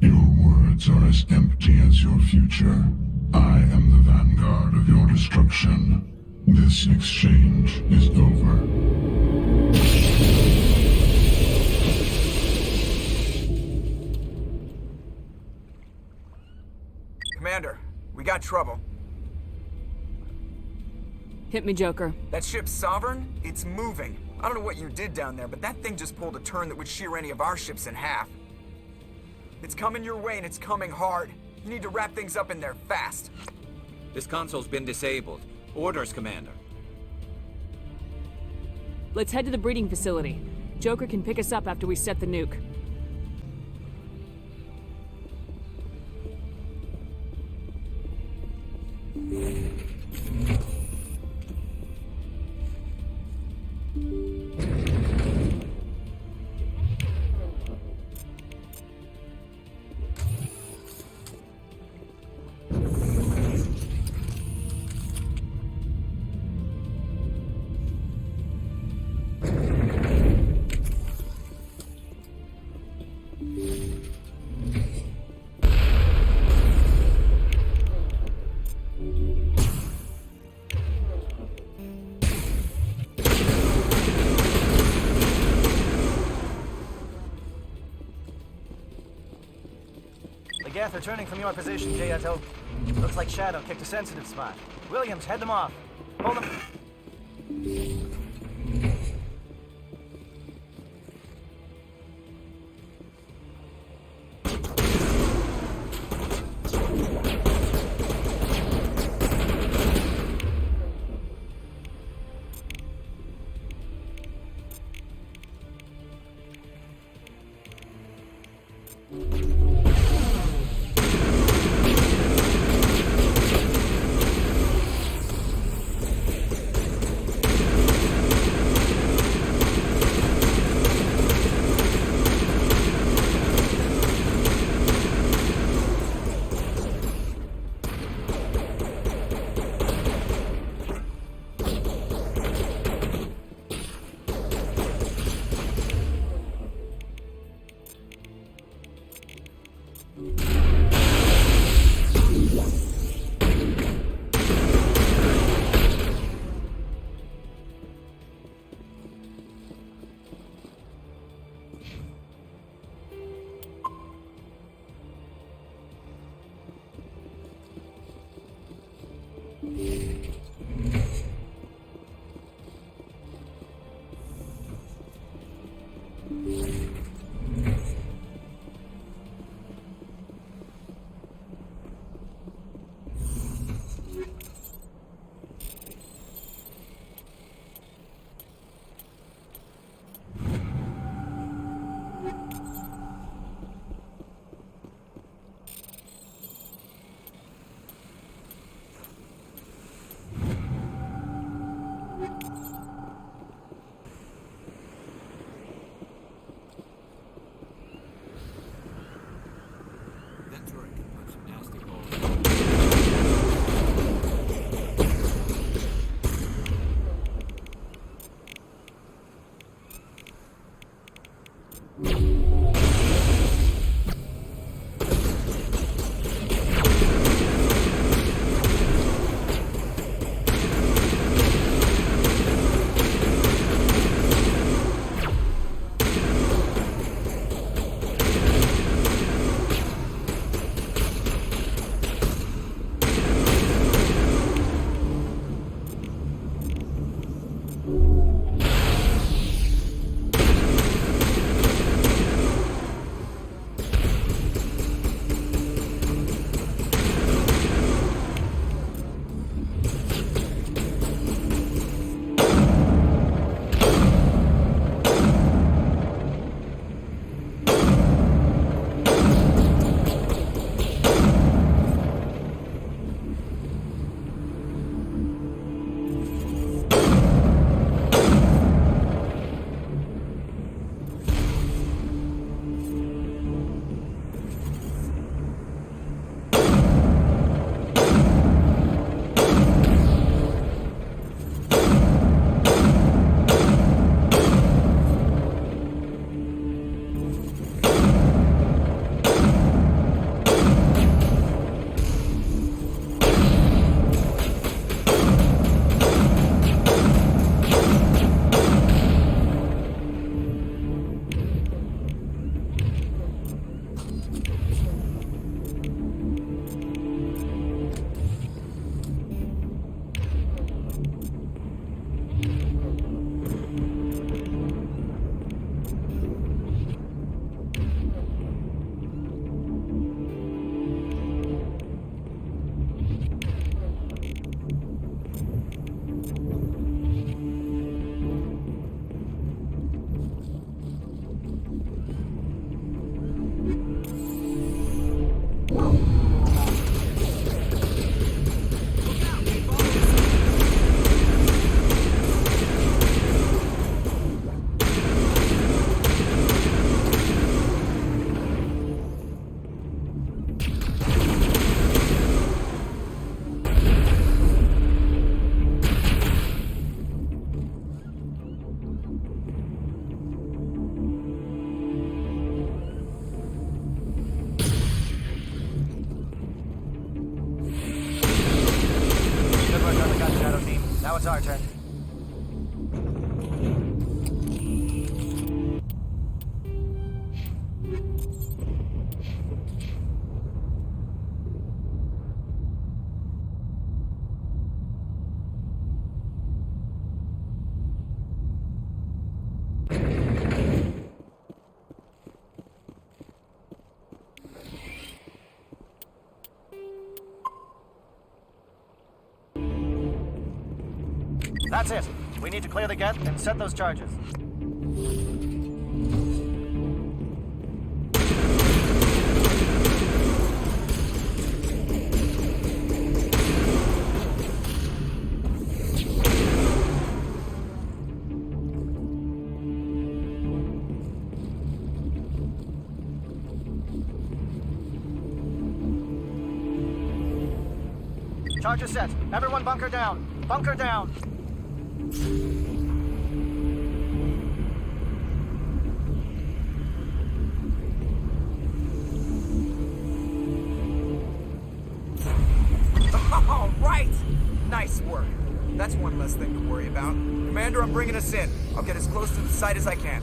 Your words are as empty as your future. I am the vanguard of your destruction. This exchange is over. Commander, we got trouble. Hit me, Joker. That ship's Sovereign? It's moving. I don't know what you did down there, but that thing just pulled a turn that would shear any of our ships in half. It's coming your way, and it's coming hard. You need to wrap things up in there fast. This console's been disabled. Orders, Commander. Let's head to the breeding facility. Joker can pick us up after we set the nuke. Geth are turning from your position, Jayato. Looks like Shadow kicked a sensitive spot. Williams, head them off. Hold them. Now it's our turn. That's it. We need to clear the Geth and set those charges. Charges set. Everyone bunker down. Bunker down. All right! Nice work. That's one less thing to worry about. Commander, I'm bringing us in. I'll get as close to the site as I can.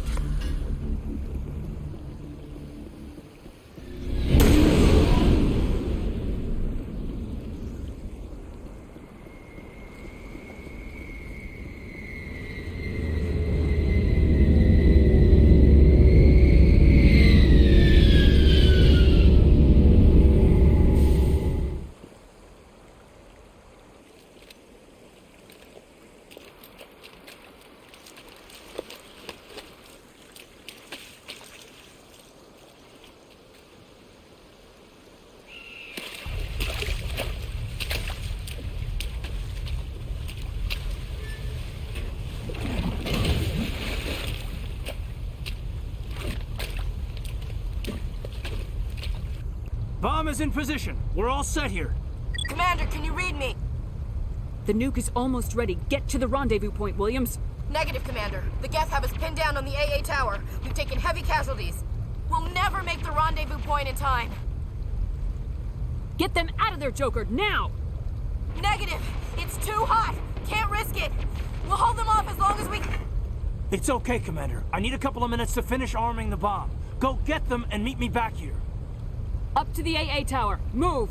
Bomb is in position. We're all set here. Commander, can you read me? The nuke is almost ready. Get to the rendezvous point, Williams. Negative, Commander. The Geth have us pinned down on the AA tower. We've taken heavy casualties. We'll never make the rendezvous point in time. Get them out of there, Joker, now! Negative! It's too hot! Can't risk it! We'll hold them off as long as we... It's okay, Commander. I need a couple of minutes to finish arming the bomb. Go get them and meet me back here. Up to the AA tower. Move!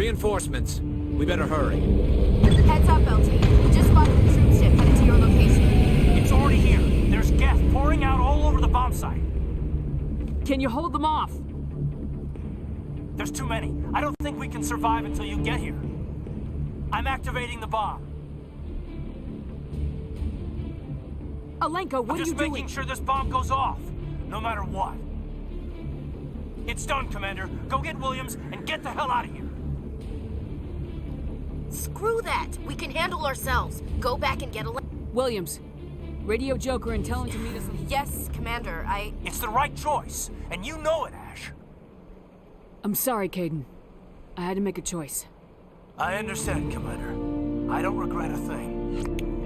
Reinforcements. We better hurry. Heads up, LT. We just spotted a troop ship headed to your location. It's already here. There's Geth pouring out all over the bomb site. Can you hold them off? There's too many. I don't think we can survive until you get here. I'm activating the bomb. Alenka, what are you doing? I'm just making sure this bomb goes off, no matter what. It's done, Commander. Go get Williams and get the hell out of here. Screw that. We can handle ourselves. Go back and get a... Williams, radio Joker and tell him to meet us... Yes, Commander, It's the right choice, and you know it, Ash. I'm sorry, Kaidan. I had to make a choice. I understand, Commander. I don't regret a thing.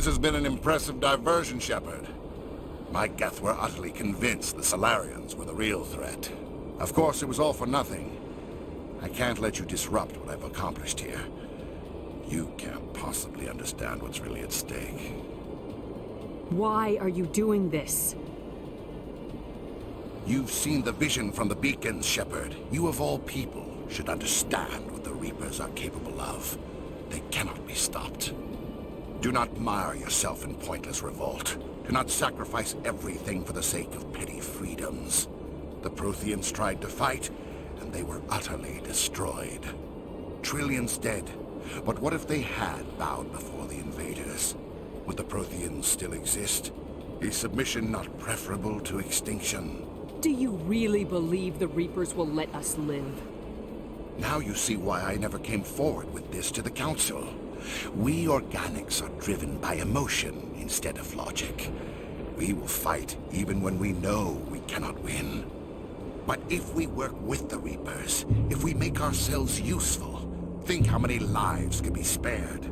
This has been an impressive diversion, Shepard. My Geth were utterly convinced the Salarians were the real threat. Of course, it was all for nothing. I can't let you disrupt what I've accomplished here. You can't possibly understand what's really at stake. Why are you doing this? You've seen the vision from the beacons, Shepard. You of all people should understand what the Reapers are capable of. They cannot be stopped. Do not mire yourself in pointless revolt. Do not sacrifice everything for the sake of petty freedoms. The Protheans tried to fight, and they were utterly destroyed. Trillions dead. But what if they had bowed before the invaders? Would the Protheans still exist? Is submission not preferable to extinction? Do you really believe the Reapers will let us live? Now you see why I never came forward with this to the Council. We organics are driven by emotion instead of logic. We will fight even when we know we cannot win. But if we work with the Reapers, if we make ourselves useful, think how many lives could be spared.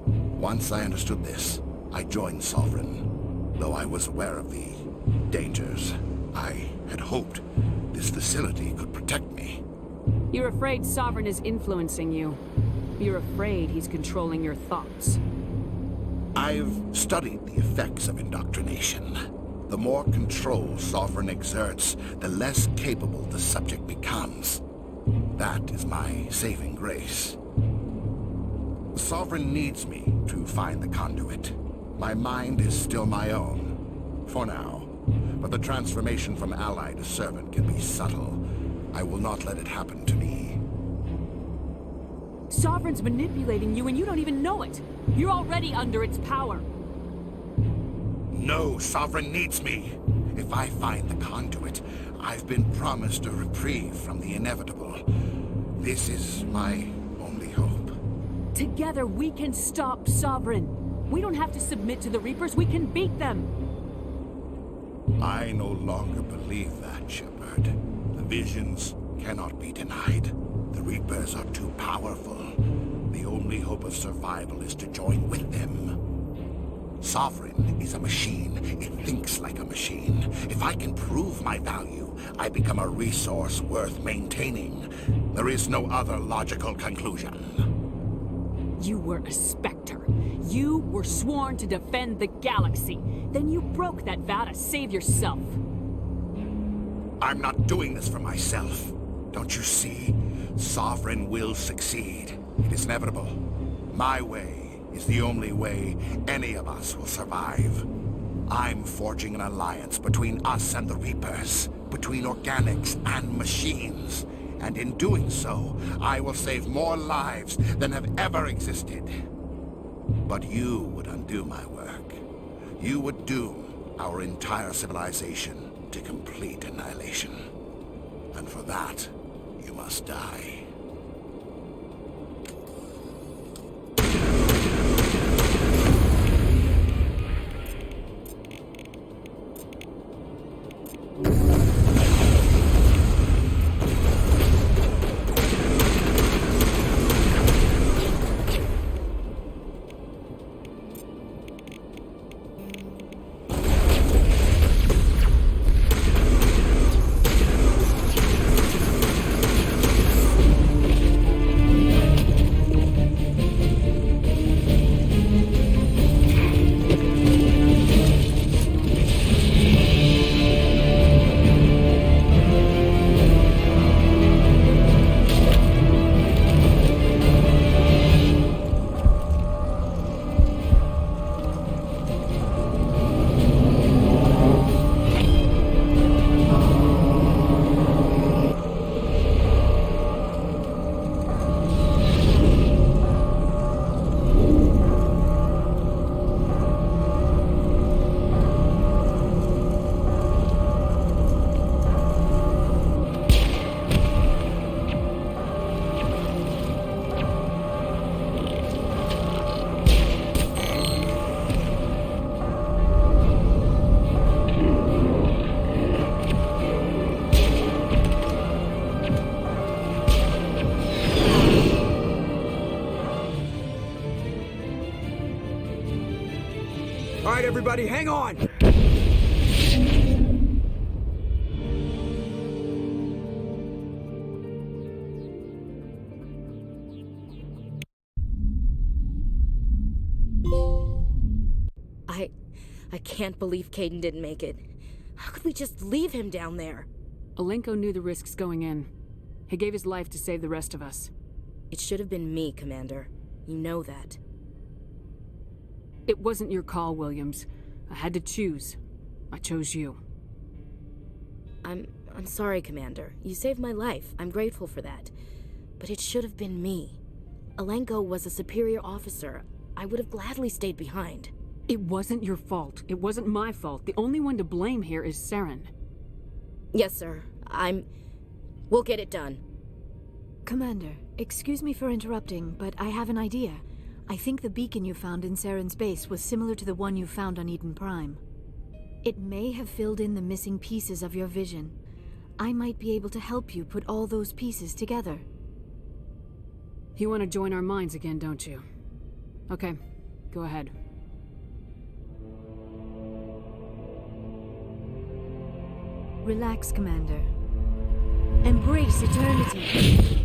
Once I understood this, I joined Sovereign. Though I was aware of the dangers, I had hoped this facility could protect me. You're afraid Sovereign is influencing you. You're afraid he's controlling your thoughts. I've studied the effects of indoctrination. The more control Sovereign exerts, the less capable the subject becomes. That is my saving grace. Sovereign needs me to find the conduit. My mind is still my own, for now. But the transformation from ally to servant can be subtle. I will not let it happen to me. Sovereign's manipulating you and you don't even know it. You're already under its power. No, Sovereign needs me. If I find the conduit, I've been promised a reprieve from the inevitable. This is my only hope. Together we can stop Sovereign. We don't have to submit to the Reapers, we can beat them. I no longer believe that, Shepard. The visions cannot be denied. The Reapers are too powerful. The only hope of survival is to join with them. Sovereign is a machine. It thinks like a machine. If I can prove my value, I become a resource worth maintaining. There is no other logical conclusion. You were a Spectre. You were sworn to defend the galaxy. Then you broke that vow to save yourself. I'm not doing this for myself. Don't you see? Sovereign will succeed. It is inevitable. My way is the only way any of us will survive. I'm forging an alliance between us and the Reapers, between organics and machines. And in doing so, I will save more lives than have ever existed. But you would undo my work. You would doom our entire civilization to complete annihilation. And for that, you must die. All right, everybody, hang on! I can't believe Caden didn't make it. How could we just leave him down there? Alenko knew the risks going in. He gave his life to save the rest of us. It should have been me, Commander. You know that. It wasn't your call, Williams. I had to choose. I chose you. I'm sorry, Commander. You saved my life. I'm grateful for that. But it should have been me. Alenko was a superior officer. I would have gladly stayed behind. It wasn't your fault. It wasn't my fault. The only one to blame here is Saren. Yes, sir. We'll get it done. Commander, excuse me for interrupting, but I have an idea. I think the beacon you found in Saren's base was similar to the one you found on Eden Prime. It may have filled in the missing pieces of your vision. I might be able to help you put all those pieces together. You want to join our minds again, don't you? Okay, go ahead. Relax, Commander. Embrace eternity.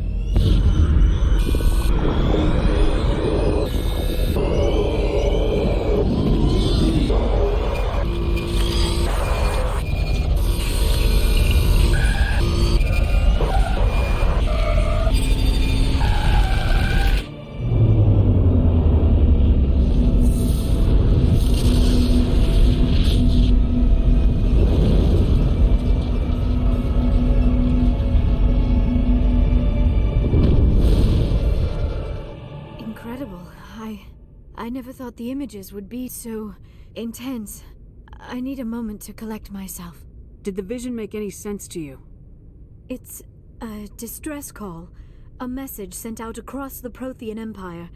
I never thought the images would be so intense. I need a moment to collect myself. Did the vision make any sense to you? It's a distress call. A message sent out across the Prothean Empire.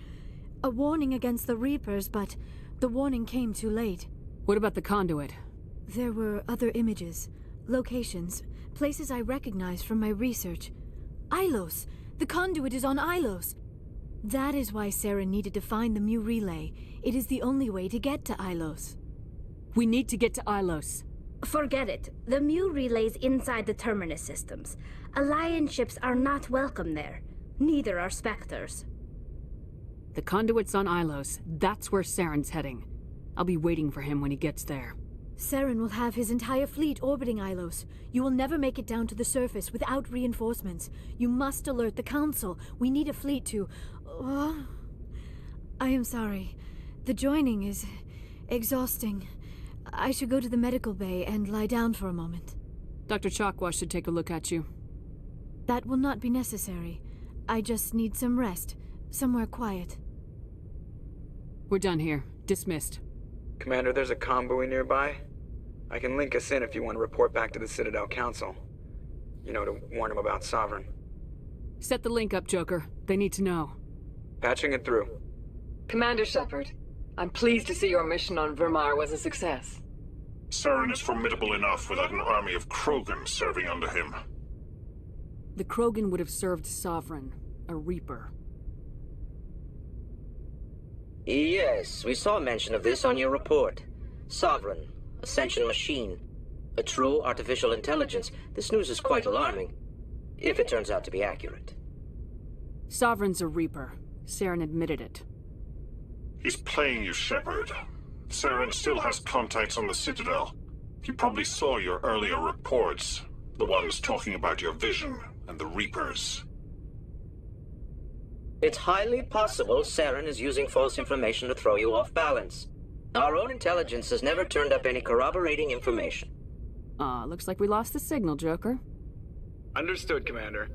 A warning against the Reapers, but the warning came too late. What about the conduit? There were other images, locations, places I recognized from my research. Ilos! The conduit is on Ilos! That is why Saren needed to find the Mu relay. It is the only way to get to Ilos. We need to get to Ilos. Forget it. The Mu relay's inside the Terminus systems. Alliance ships are not welcome there. Neither are Spectres. The conduit's on Ilos. That's where Saren's heading. I'll be waiting for him when he gets there. Saren will have his entire fleet orbiting Ilos. You will never make it down to the surface without reinforcements. You must alert the Council. We need a fleet to... I am sorry. The joining is exhausting. I should go to the medical bay and lie down for a moment. Dr. Chakwas should take a look at you. That will not be necessary. I just need some rest. Somewhere quiet. We're done here. Dismissed. Commander, there's a convoy nearby. I can link us in if you want to report back to the Citadel Council. You know, to warn them about Sovereign. Set the link up, Joker. They need to know. Patching it through. Commander Shepard, I'm pleased to see your mission on Vermar was a success. Saren is formidable enough without an army of Krogan serving under him. The Krogan would have served Sovereign, a Reaper. Yes, we saw mention of this on your report. Sovereign, Ascension machine, a true artificial intelligence. This news is quite alarming, if it turns out to be accurate. Sovereign's a Reaper. Saren admitted it. He's playing you, Shepard. Saren still has contacts on the Citadel. He probably saw your earlier reports, the ones talking about your vision and the Reapers. It's highly possible Saren is using false information to throw you off balance. Our own intelligence has never turned up any corroborating information. Looks like we lost the signal, Joker. Understood, Commander.